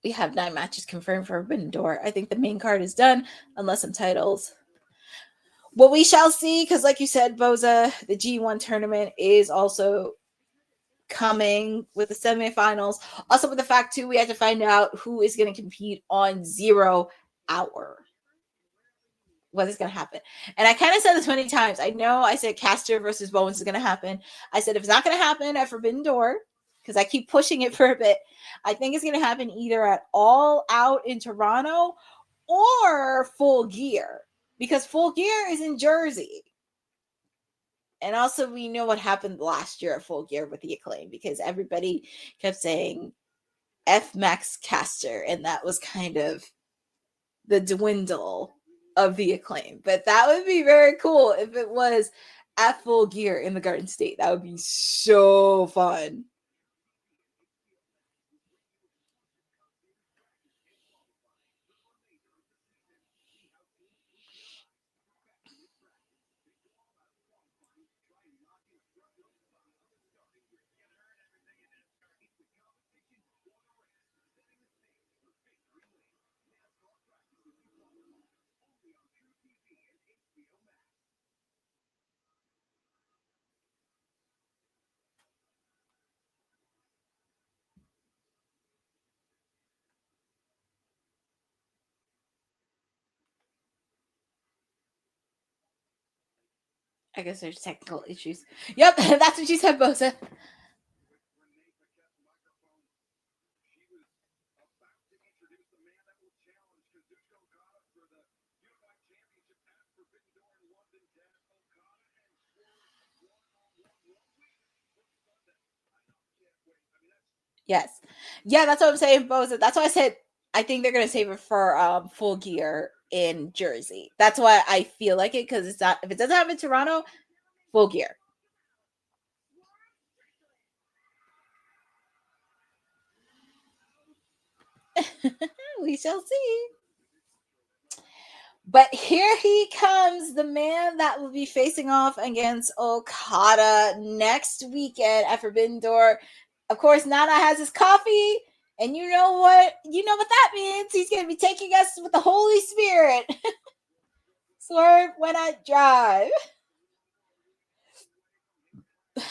We have 9 matches confirmed for Forbidden Door. I think the main card is done, unless some titles. What we shall see, because like you said, Boza, the G1 tournament is also coming with the semifinals. Also with the fact, too, we have to find out who is going to compete on 0 Hour. What is going to happen? And I kind of said this many times. I know I said Caster versus Bowens is going to happen. I said if it's not going to happen at Forbidden Door, because I keep pushing it for a bit, I think it's going to happen either at All Out in Toronto or Full Gear, because Full Gear is in Jersey. And also we know what happened last year at Full Gear with the Acclaim, because everybody kept saying F Max Caster, and that was kind of the dwindle of the Acclaim. But that would be very cool if it was at Full Gear in the Garden State. That would be so fun. I guess there's technical issues. Yep, that's what you said, Bosa. Yes. Yeah, that's what I'm saying, Bosa. That's why I said I think they're going to save it for Full Gear in Jersey. That's why I feel like it, because it's not, if it doesn't happen in Toronto, Full Gear. We shall see. But here he comes, the man that will be facing off against Okada next weekend at Forbidden Door. Of course, Nana has his coffee, and you know what? You know what that means. He's going to be taking us with the Holy Spirit. Swerve when I drive.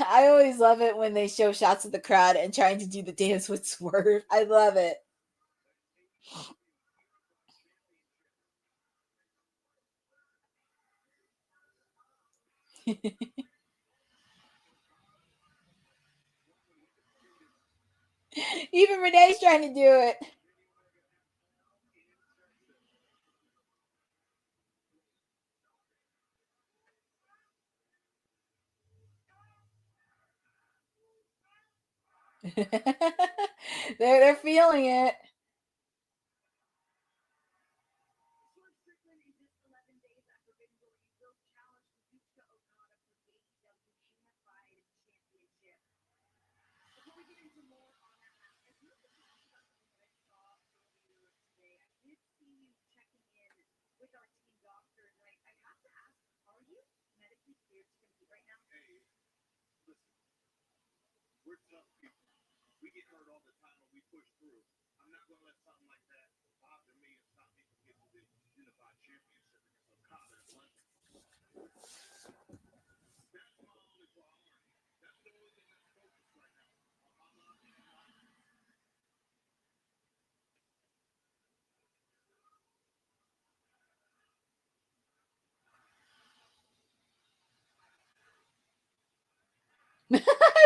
I always love it when they show shots of the crowd and trying to do the dance with Swerve. I love it. Even Renee's trying to do it. they're feeling it. We're tough people. We get hurt all the time, and we push through. I'm not going to let something like that bother me and stop me from getting the unified championship against Okada in London. That's my only priority. That's the only thing that's focused right now.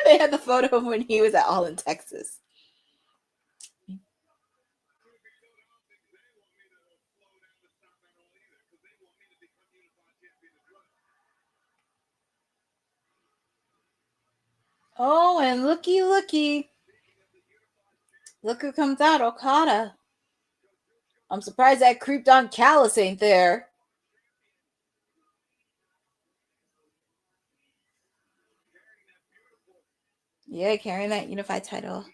They had the photo of when he was at All in Texas. Oh, and looky. Look who comes out, Okada. I'm surprised that creeped on Callis ain't there. Yeah, carrying that unified title.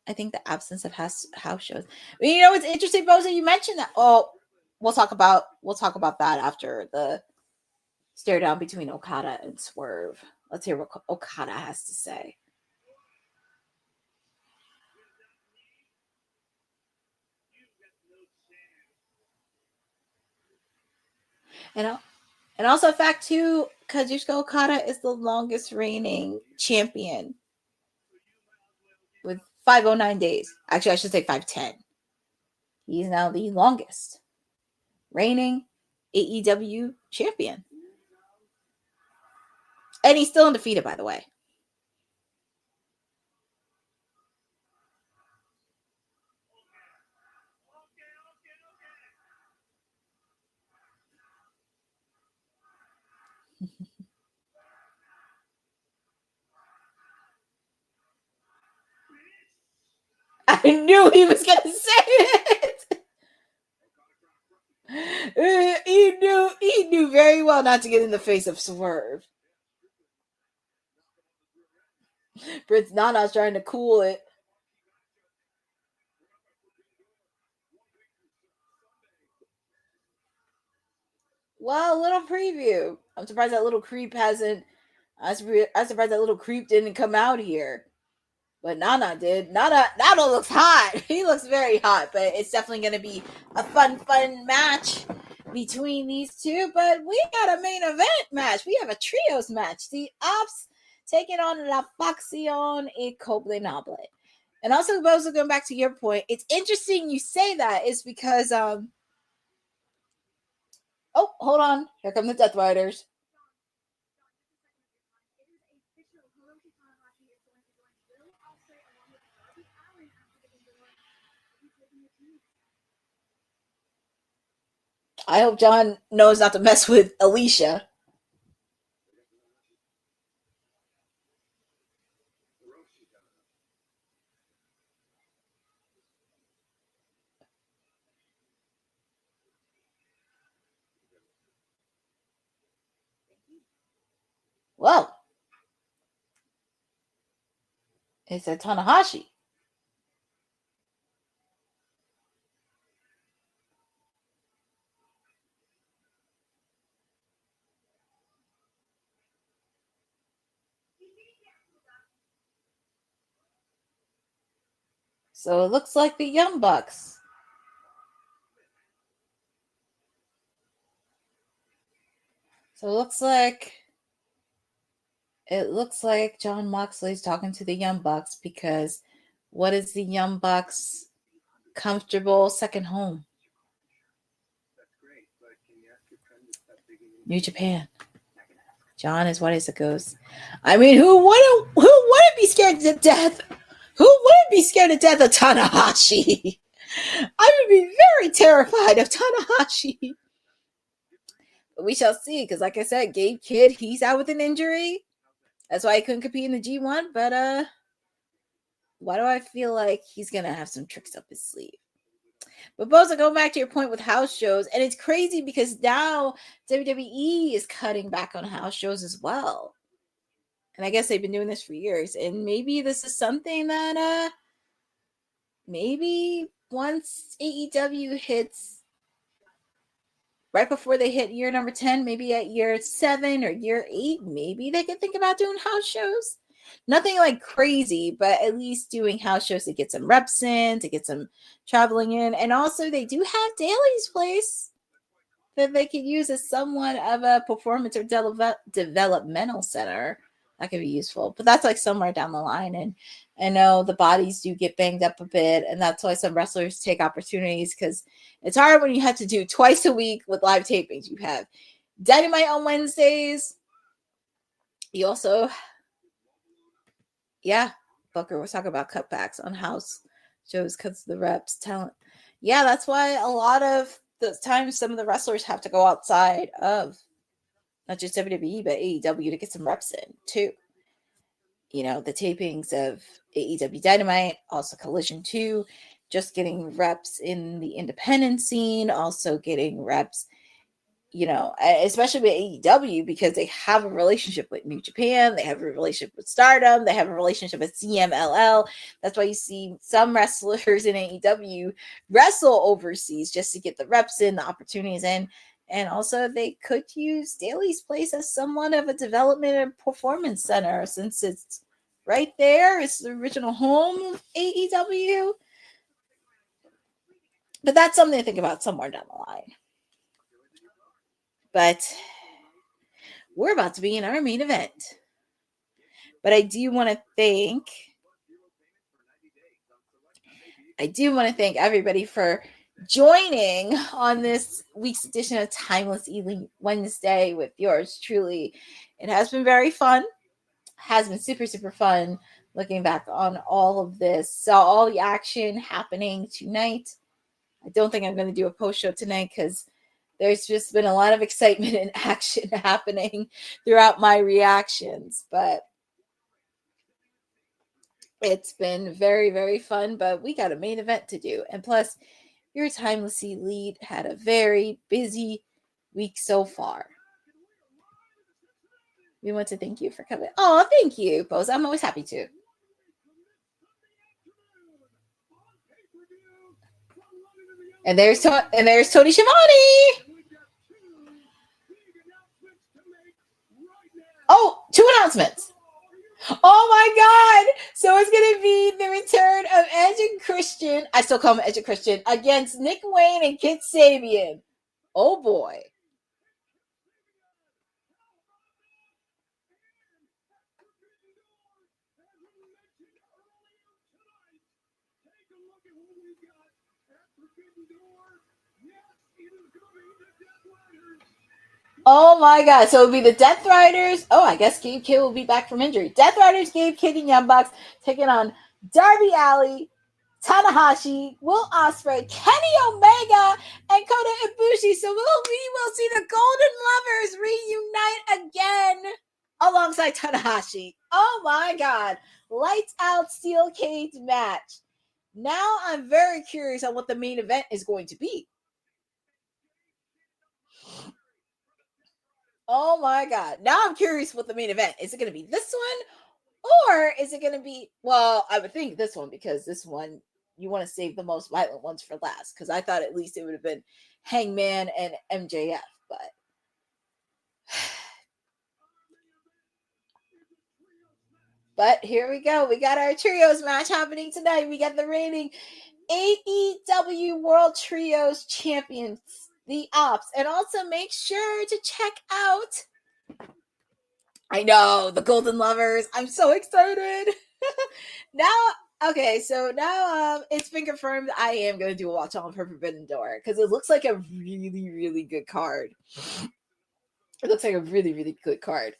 I think the absence of house shows. But you know what's interesting, Bosa? You mentioned that. Oh, we'll talk about that after the stare down between Okada and Swerve. Let's hear what Okada has to say. And also, fact too, Kazuchika Okada is the longest reigning champion with 509 days. Actually, I should say 510. He's now the longest reigning AEW champion. And he's still undefeated, by the way. I knew he was going to say it. He knew very well not to get in the face of Swerve. Prince Nana's trying to cool it. Well, a little preview. I'm surprised that little creep hasn't. I'm surprised that little creep didn't come out here. But Nana did. Nana looks hot. He looks very hot. But it's definitely going to be a fun match between these two. But we got a main event match. We have a trios match. The Ops taking on La Facción y Copeland. And also, Bozo, going back to your point, it's interesting you say that is because oh, hold on. Here come the Death Riders. I hope John knows not to mess with Alicia. Well, it's a Tanahashi. So it looks like the Young Bucks. So it looks like John Moxley's talking to the Young Bucks because what is the Young Bucks' comfortable second home? New Japan. John is white as a ghost. I mean, who wouldn't be scared to death? Who wouldn't be scared to death of Tanahashi? I would be very terrified of Tanahashi. But we shall see, because like I said, Gabe Kidd, he's out with an injury. That's why he couldn't compete in the G1. But why do I feel like he's gonna have some tricks up his sleeve? But Boza, go back to your point with house shows, and it's crazy because now WWE is cutting back on house shows as well. And I guess they've been doing this for years. And maybe this is something that maybe once AEW hits right before they hit year number 10, maybe at year 7 or year 8, maybe they could think about doing house shows. Nothing like crazy, but at least doing house shows to get some reps in, to get some traveling in. And also they do have Daly's Place that they could use as somewhat of a performance or developmental center. That could be useful, but that's like somewhere down the line. And I know the bodies do get banged up a bit, and that's why some wrestlers take opportunities, because it's hard when you have to do twice a week with live tapings. You have Dynamite on Wednesdays. You also, Booker was talking about cutbacks on house shows because the reps talent. Yeah, that's why a lot of the times some of the wrestlers have to go outside of not just WWE, but AEW to get some reps in too. the tapings of AEW Dynamite, also Collision 2, just getting reps in the independent scene, also getting reps, especially with AEW, because they have a relationship with New Japan, they have a relationship with Stardom, they have a relationship with CMLL. That's why you see some wrestlers in AEW wrestle overseas just to get the reps in, the opportunities in. And also, they could use Daly's place as somewhat of a development and performance center, since it's right there. It's the original home of AEW. But that's something to think about somewhere down the line. But we're about to be in our main event. But I do want to thank everybody for joining on this week's edition of Timeless Elite Wednesday with yours truly. It has been very fun. Has been super, super fun looking back on all of this. Saw all the action happening tonight. I don't think I'm going to do a post show tonight because there's just been a lot of excitement and action happening throughout my reactions. But it's been very, very fun. But we got a main event to do. And plus, your Timeless Elite had a very busy week so far. We want to thank you for coming. Oh, thank you, Pose. I'm always happy to. And there's Tony Schiavone. Oh, 2 announcements. Oh my God. So it's going to be the return of Edge and Christian. I still call him Edge and Christian against Nick Wayne and Kit Sabian. Oh boy. Oh my God. So it'll be the Death Riders. Oh, I guess Gabe Kidd will be back from injury. Death Riders, Gabe Kidd, and Young Bucks taking on Darby Allin, Tanahashi, Will Ospreay, Kenny Omega, and Kota Ibushi. So we will see the Golden Lovers reunite again alongside Tanahashi. Oh my God. Lights out steel cage match. Now I'm very curious on what the main event is going to be. Oh my God. Now I'm curious what the main event is. It going to be this one, or is it going to be, well, I would think this one, because this one you want to save the most violent ones for last, because I thought at least it would have been Hangman and MJF, but here we go. We got our trios match happening tonight. We got the reigning AEW World Trios Champions, the Ops. And also make sure to check out, I know, the Golden Lovers. I'm so excited. Now it's been confirmed I am going to do a watch on for Forbidden Door, because it looks like a really, really good card. It looks like a really, really good card.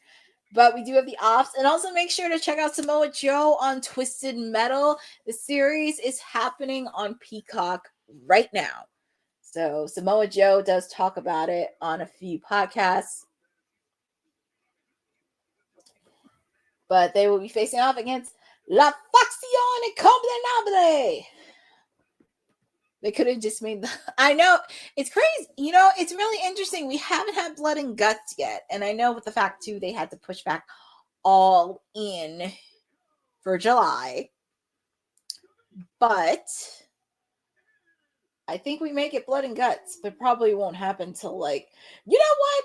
But we do have the Ops. And also make sure to check out Samoa Joe on Twisted Metal. The series is happening on Peacock right now. So Samoa Joe does talk about it on a few podcasts. But they will be facing off against La Facción and Copeland. They could have just made I know, it's crazy. It's really interesting. We haven't had Blood and Guts yet. And I know with the fact, too, they had to push back All In for July. But I think we may get Blood and Guts, but probably won't happen till you know what?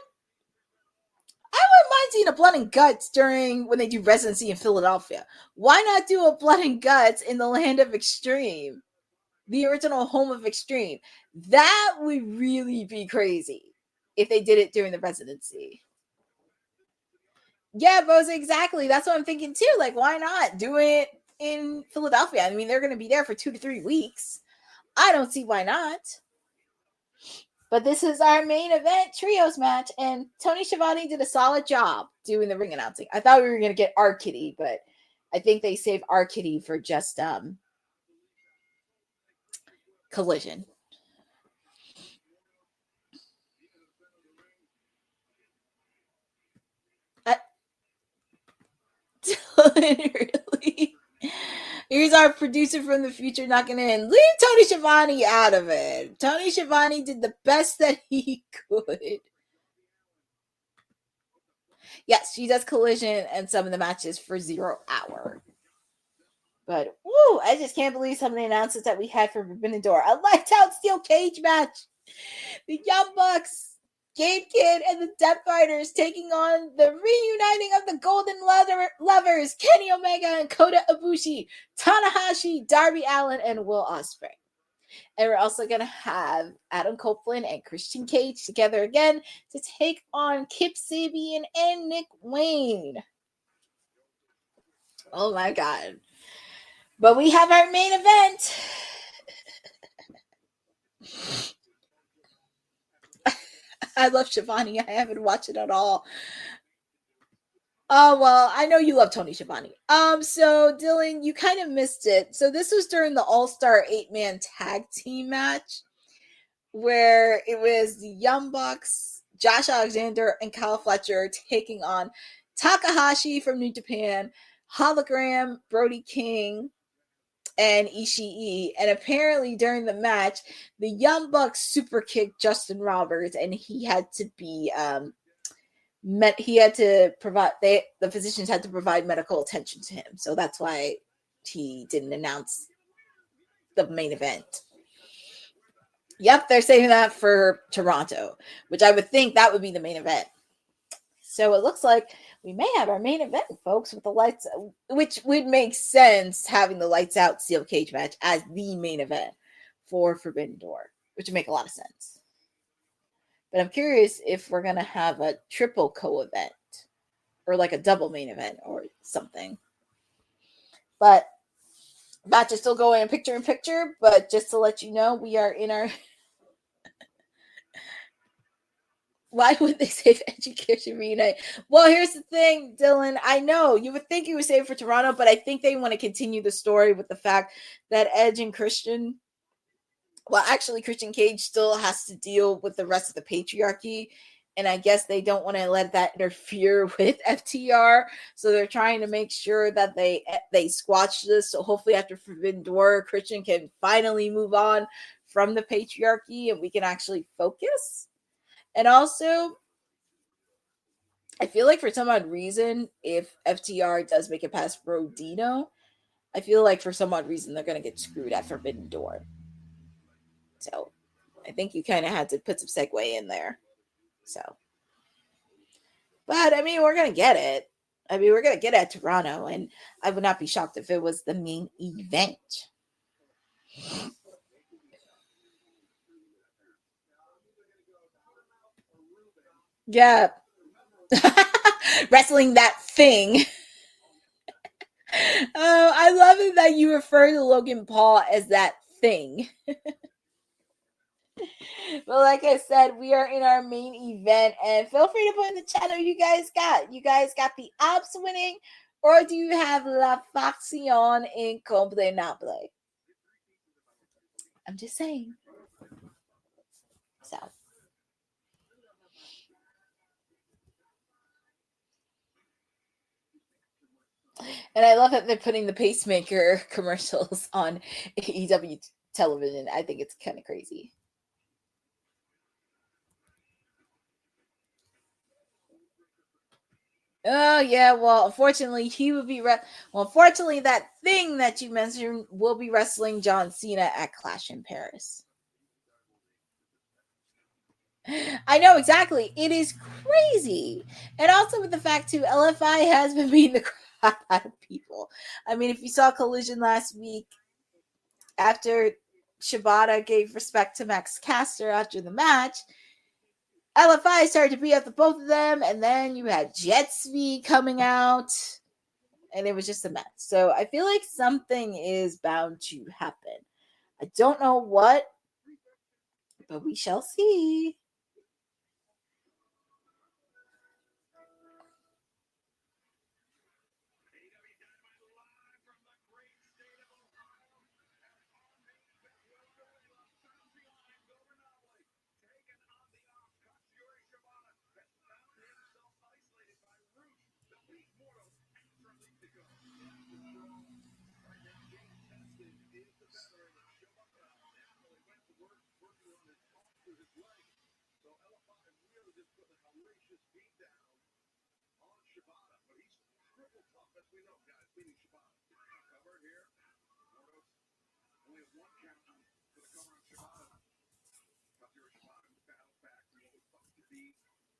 I wouldn't mind seeing a Blood and Guts when they do residency in Philadelphia. Why not do a Blood and Guts in the Land of Extreme? The original home of Extreme. That would really be crazy if they did it during the residency. Yeah, Bose, exactly. That's what I'm thinking too. Why not do it in Philadelphia? I mean, they're going to be there for 2 to 3 weeks. I don't see why not. But this is our main event trios match, and Tony Schiavone did a solid job doing the ring announcing. I thought we were going to get R. Kitty, but I think they saved R. Kitty for just Collision. Really? Here's our producer from the future knocking in. Leave Tony Schiavone out of it. Tony Schiavone did the best that he could. Yes, she does Collision and some of the matches for 0 Hour. But, woo, I just can't believe some of the announcements that we had for Forbidden Door. A lights out steel cage match. The Young Bucks, Gabe Kidd, and the Death Riders taking on the reuniting of the Golden Lovers, Kenny Omega and Kota Ibushi, Tanahashi, Darby Allin, and Will Ospreay. And we're also going to have Adam Copeland and Christian Cage together again to take on Kip Sabian and Nick Wayne. Oh my God. But we have our main event. I love Schiavone. I haven't watched it at all. Oh, well, I know you love Tony Schiavone. So Dylan, you kind of missed it. So this was during the All-Star 8-man tag team match where it was the Young Bucks, Josh Alexander, and Kyle Fletcher taking on Takahashi from New Japan, Hologram, Brody King, and Ishii. And apparently during the match, the Young Bucks super kicked Justin Roberts, and he had to be the physicians had to provide medical attention to him. So that's why he didn't announce the main event. Yep, they're saving that for Toronto, which I would think that would be the main event. So it looks like we may have our main event, folks, with the lights, which would make sense having the lights out steel cage match as the main event for Forbidden Door, which would make a lot of sense. But I'm curious if we're going to have a triple co-event or like a double main event or something. But match is still going in picture, but just to let you know, we are in our... Why would they save Education Reunite? Well, here's the thing, Dylan. I know you would think you would save for Toronto, but I think they want to continue the story with the fact that Edge and Christian, well, actually, Christian Cage still has to deal with the rest of the patriarchy. And I guess they don't want to let that interfere with FTR. So they're trying to make sure that they squash this. So hopefully after Forbidden Door, Christian can finally move on from the patriarchy and we can actually focus. And also, I feel like for some odd reason, if FTR does make it past Brodino, I feel like for some odd reason they're going to get screwed at Forbidden Door. So I think you kind of had to put some segue in there. So, but I mean, we're going to get it. I mean, we're going to get it at Toronto, and I would not be shocked if it was the main event. Yeah. Wrestling that thing. Oh, I love it that you refer to Logan Paul as that thing. But like I said, we are in our main event, and feel free to put in the chat who you guys got. You guys got the Ops winning, or do you have La Facción Incomprenable? I'm just saying. So. And I love that they're putting the pacemaker commercials on AEW television. I think it's kind of crazy. Oh, yeah. Well, unfortunately, he would be... unfortunately, that thing that you mentioned will be wrestling John Cena at Clash in Paris. I know, exactly. It is crazy. And also with the fact, too, LFI has been beating the crap out of people. I mean, if you saw Collision last week, after Shibata gave respect to Max Caster after the match, LFI started to beat up the both of them, and then you had Jet Speed coming out, and it was just a mess. So I feel like something is bound to happen. I don't know what, but we shall see.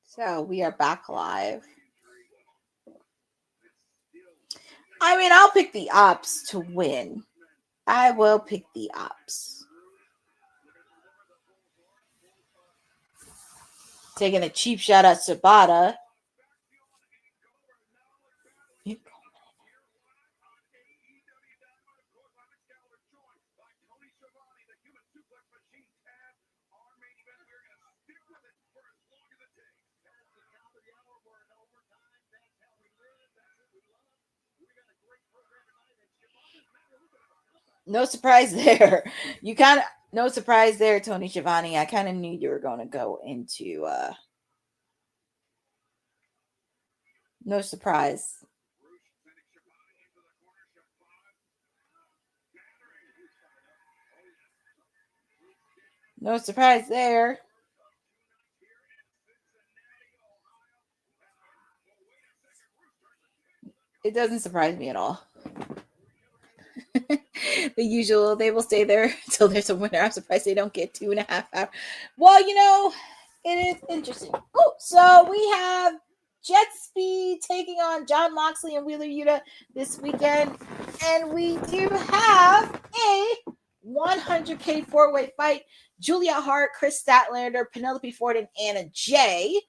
So we are back live. I mean, I'll pick the Ops to win. I will pick the Ops. Taking a cheap shot at Sabata. No surprise there. No surprise there, Tony Schiavone. I kind of knew you were going to go into no surprise. No surprise there. It doesn't surprise me at all. The usual, they will stay there until there's a winner. I'm surprised they don't get 2.5 hours. Well, it is interesting. Oh, so we have Jet Speed taking on John Moxley and Wheeler Yuta this weekend. And we do have a 100K four-way fight. Julia Hart, Chris Statlander, Penelope Ford, and Anna Jay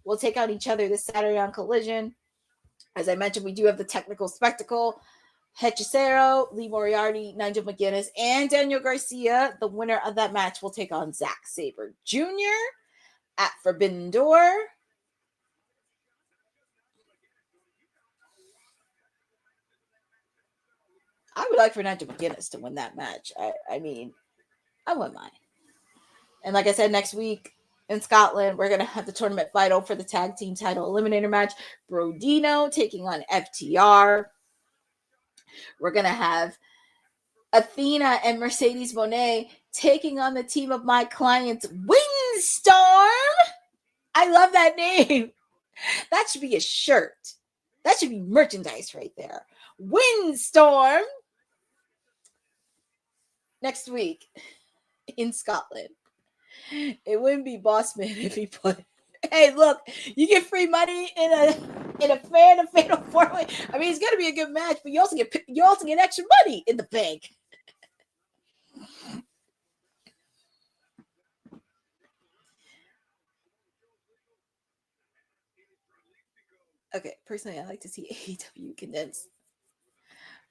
will take on each other this Saturday on Collision. As I mentioned, we do have the technical spectacle. Hechicero, Lee Moriarty, Nigel McGuinness, and Daniel Garcia. The winner of that match will take on Zack Sabre Jr. at Forbidden Door. I would like for Nigel McGuinness to win that match. I mean, I wouldn't mind. And like I said, next week in Scotland, we're going to have the tournament final for the tag team title eliminator match. Brodino taking on FTR. We're going to have Athena and Mercedes Moné taking on the team of my clients, Windstorm. I love that name. That should be a shirt. That should be merchandise right there. Windstorm. Next week in Scotland. It wouldn't be Bossman if he put, hey, look, you get free money in a fatal four-way. I mean, it's gonna be a good match, but you also get extra money in the bank. Okay, personally, I like to see AEW condensed.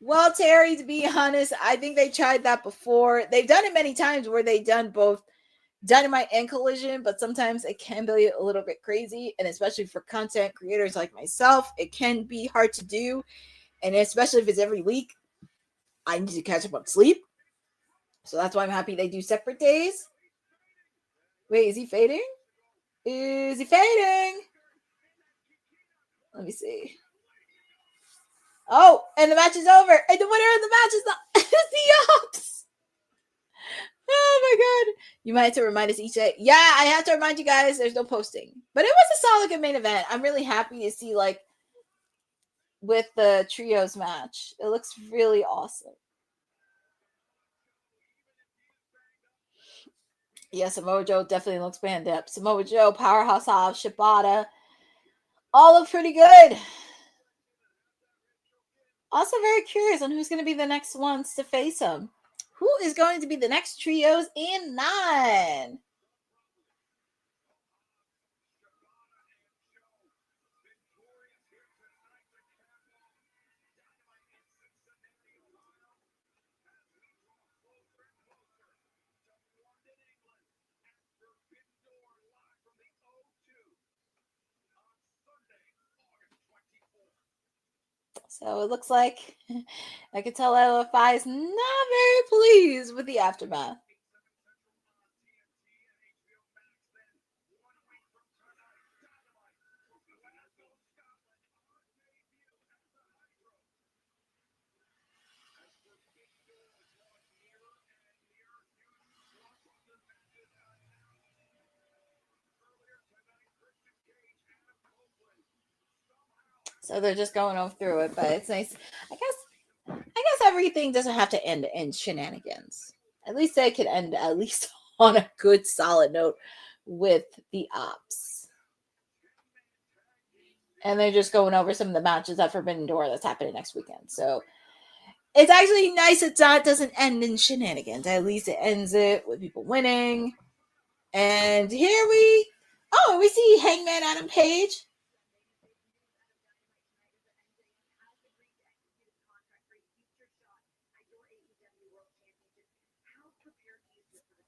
Well, Terry, to be honest, I think they tried that before. They've done it many times where they've done both Dynamite and Collision, but sometimes it can be a little bit crazy, and especially for content creators like myself, it can be hard to do, and especially if it's every week, I need to catch up on sleep, so that's why I'm happy they do separate days. Wait, is he fading? Is he fading? Let me see. Oh, and the match is over, and the winner of the match is the Ops. Oh my god. You might have to remind us each day. Yeah, I have to remind you guys there's no posting. But it was a solid good main event. I'm really happy to see, like, with the trios match. It looks really awesome. Yeah, Samoa Joe definitely looks banged up. Samoa Joe, Powerhouse Hobbs, Shibata. All look pretty good. Also very curious on who's going to be the next ones to face him. Who is going to be the next trios in 9? So it looks like I can tell LFI is not very pleased with the aftermath. So they're just going on through it, but it's nice. I guess everything doesn't have to end in shenanigans. At least they could end at least on a good solid note with the ops. And they're just going over some of the matches at Forbidden Door that's happening next weekend. So it's actually nice that doesn't end in shenanigans. At least it ends it with people winning. And here we see Hangman Adam Page.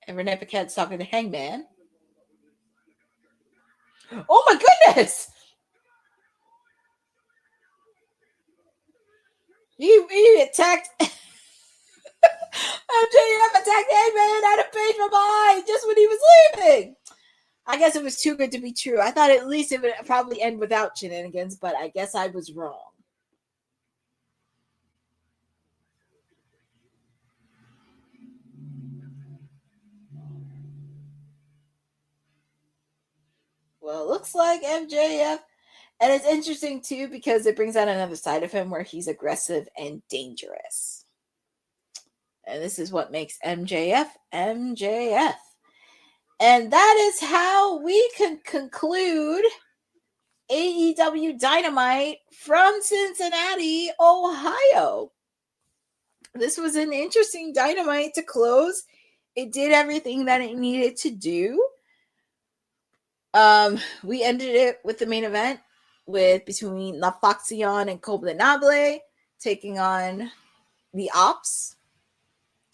And Renee Paquette's talking to Hangman. Oh my goodness! He attacked MJF attacked Hangman Adam Page from behind just when he was leaving. I guess it was too good to be true. I thought at least it would probably end without shenanigans, but I guess I was wrong. Well, it looks like MJF, and it's interesting too because it brings out another side of him where he's aggressive and dangerous. And this is what makes MJF MJF. And that is how we can conclude AEW Dynamite from Cincinnati, Ohio. This was an interesting Dynamite to close. It did everything that it needed to do. We ended it with the main event between La Facción and Copeland taking on the Ops.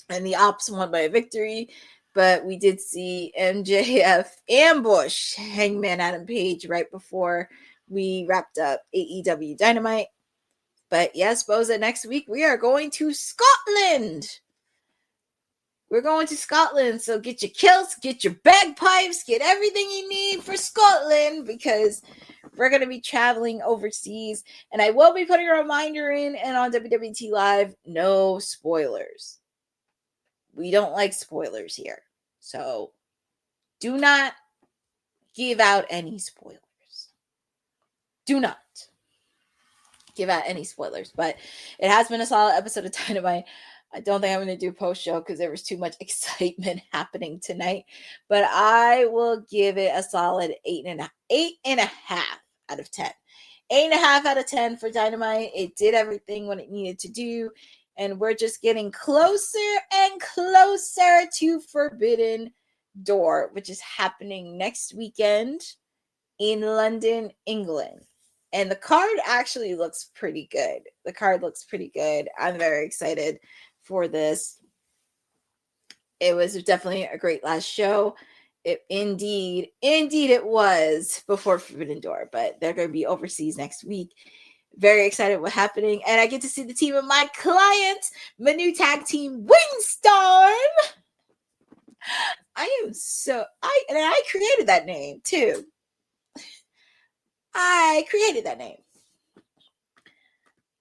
And the Ops won by a victory. But we did see MJF ambush Hangman Adam Page right before we wrapped up AEW Dynamite. But yes, Boza, next week we are going to Scotland. We're going to Scotland. So get your kilts, get your bagpipes, get everything you need for Scotland because we're going to be traveling overseas. And I will be putting a reminder in and on WWT Live, no spoilers. We don't like spoilers here. So do not give out any spoilers. Do not give out any spoilers. But it has been a solid episode of Dynamite. I don't think I'm going to do post-show because there was too much excitement happening tonight. But I will give it a solid 8.5 out of 10. 8.5 out of 10 for Dynamite. It did everything what it needed to do. And we're just getting closer and closer to Forbidden Door, which is happening next weekend in London, England. And the card actually looks pretty good. The card looks pretty good. I'm very excited for this. It was definitely a great last show. Indeed it was before Forbidden Door, but they're going to be overseas next week. Very excited what's happening. And I get to see the team of my clients, my new tag team, Windstorm. I created that name too. I created that name.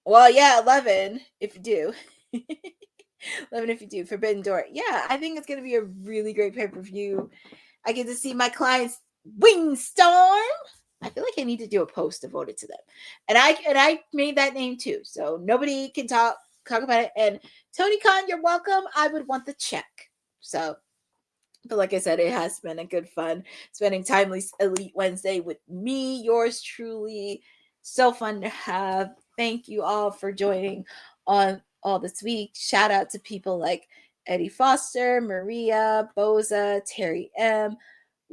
Well, yeah, 11 if you do. 11 if you do. Forbidden Door. Yeah, I think it's going to be a really great pay-per-view. I get to see my clients, Windstorm. I feel like I need to do a post devoted to them. And I made that name too. So nobody can talk about it. And Tony Khan, you're welcome. I would want the check. So, but like I said, it has been a good fun spending Timely Elite Wednesday with me, yours truly. So fun to have. Thank you all for joining on all this week. Shout out to people like Eddie Foster, Maria, Boza, Terry M,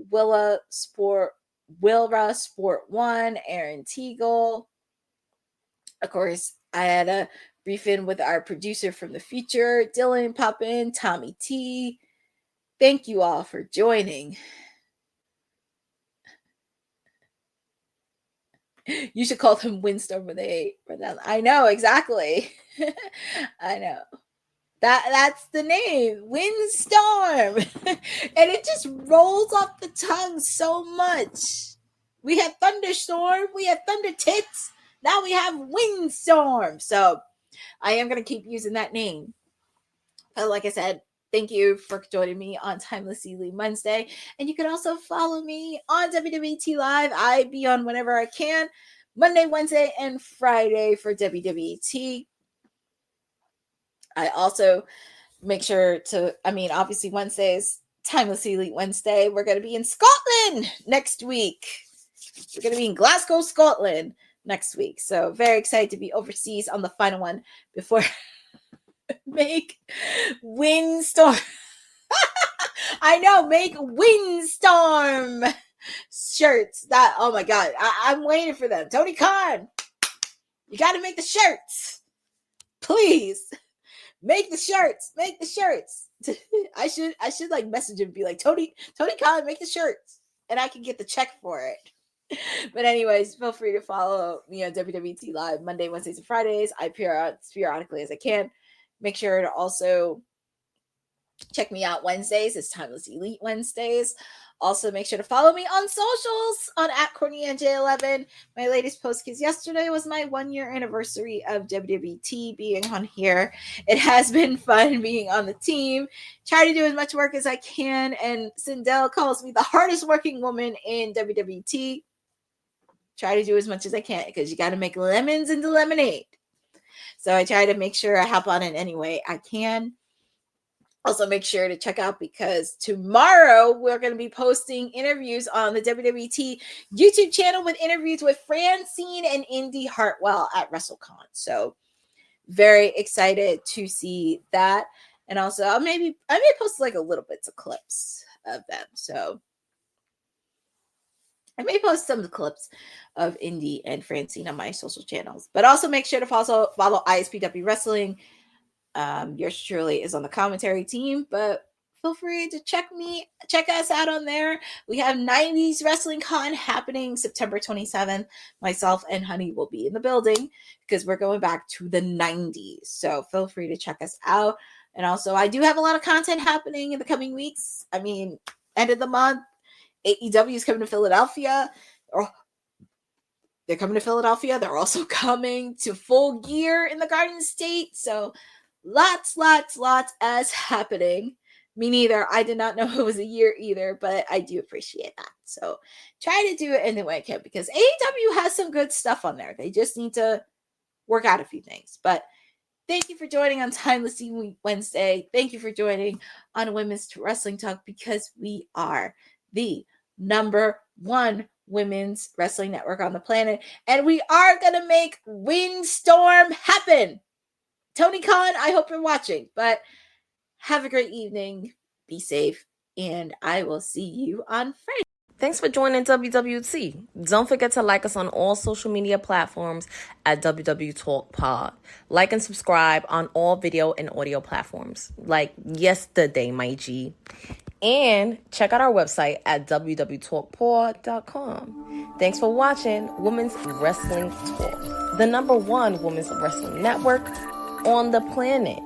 Willow Sport 1, Aaron Teagle. Of course, I had a briefing with our producer from the future, Dylan Poppin, Tommy T. Thank you all for joining. You should call them Windstorm when they run down. I know, exactly. I know. That's the name, Windstorm. And it just rolls off the tongue so much. We had Thunderstorm, we had Thunder Tits, now we have Windstorm. So I am going to keep using that name. But like I said, thank you for joining me on Timeless Elite Wednesday. And you can also follow me on WWT Live. I be on whenever I can. Monday, Wednesday, and Friday for WWT. I also make sure to, obviously Wednesdays, Timeless Elite Wednesday. We're going to be in Scotland next week. We're going to be in Glasgow, Scotland next week. So very excited to be overseas on the final one before make Windstorm. I know, make Windstorm shirts. Oh my God. I'm waiting for them. Tony Khan, you got to make the shirts. Please. Make the shirts. I should like message him and be like, Tony Khan, make the shirts. And I can get the check for it. But anyways, feel free to follow me on WWT Live Monday, Wednesdays, and Fridays. I appear as periodically as I can. Make sure to also check me out Wednesdays. It's Timeless Elite Wednesdays. Also, make sure to follow me on socials on @CourtneyNJ11. My latest post, because yesterday was my 1-year anniversary of WWT being on here. It has been fun being on the team. Try to do as much work as I can. And Sindel calls me the hardest working woman in WWT. Try to do as much as I can because you got to make lemons into lemonade. So I try to make sure I hop on in any way I can. Also, make sure to check out, because tomorrow we're going to be posting interviews on the WWT YouTube channel with interviews with Francine and Indy Hartwell at WrestleCon. So very excited to see that. And also I may post like a little bits of clips of them. So I may post some of the clips of Indy and Francine on my social channels. But also make sure to follow ISPW Wrestling. Yours truly is on the commentary team, but feel free to check us out on there. We have 90s Wrestling Con happening September 27th. Myself and Honey will be in the building because we're going back to the 90s. So feel free to check us out. And also, I do have a lot of content happening in the coming weeks. End of the month, AEW is coming to Philadelphia. They're coming to Philadelphia. They're also coming to Full Gear in the Garden State. So lots as happening. Me neither. I did not know it was a year either, but I do appreciate that. So try to do it any way I can, because AEW has some good stuff on there. They just need to work out a few things. But thank you for joining on Timeless Wednesday. Thank you for joining on Women's Wrestling Talk, because we are the #1 women's wrestling network on the planet. And we are going to make Windstorm happen. Tony Khan, I hope you're watching, but have a great evening. Be safe, and I will see you on Friday. Thanks for joining WWT. Don't forget to like us on all social media platforms at WWtalkpod. Like and subscribe on all video and audio platforms, like yesterday, my G. And check out our website at www.talkpod.com. Thanks for watching Women's Wrestling Talk, the #1 women's wrestling network on the planet.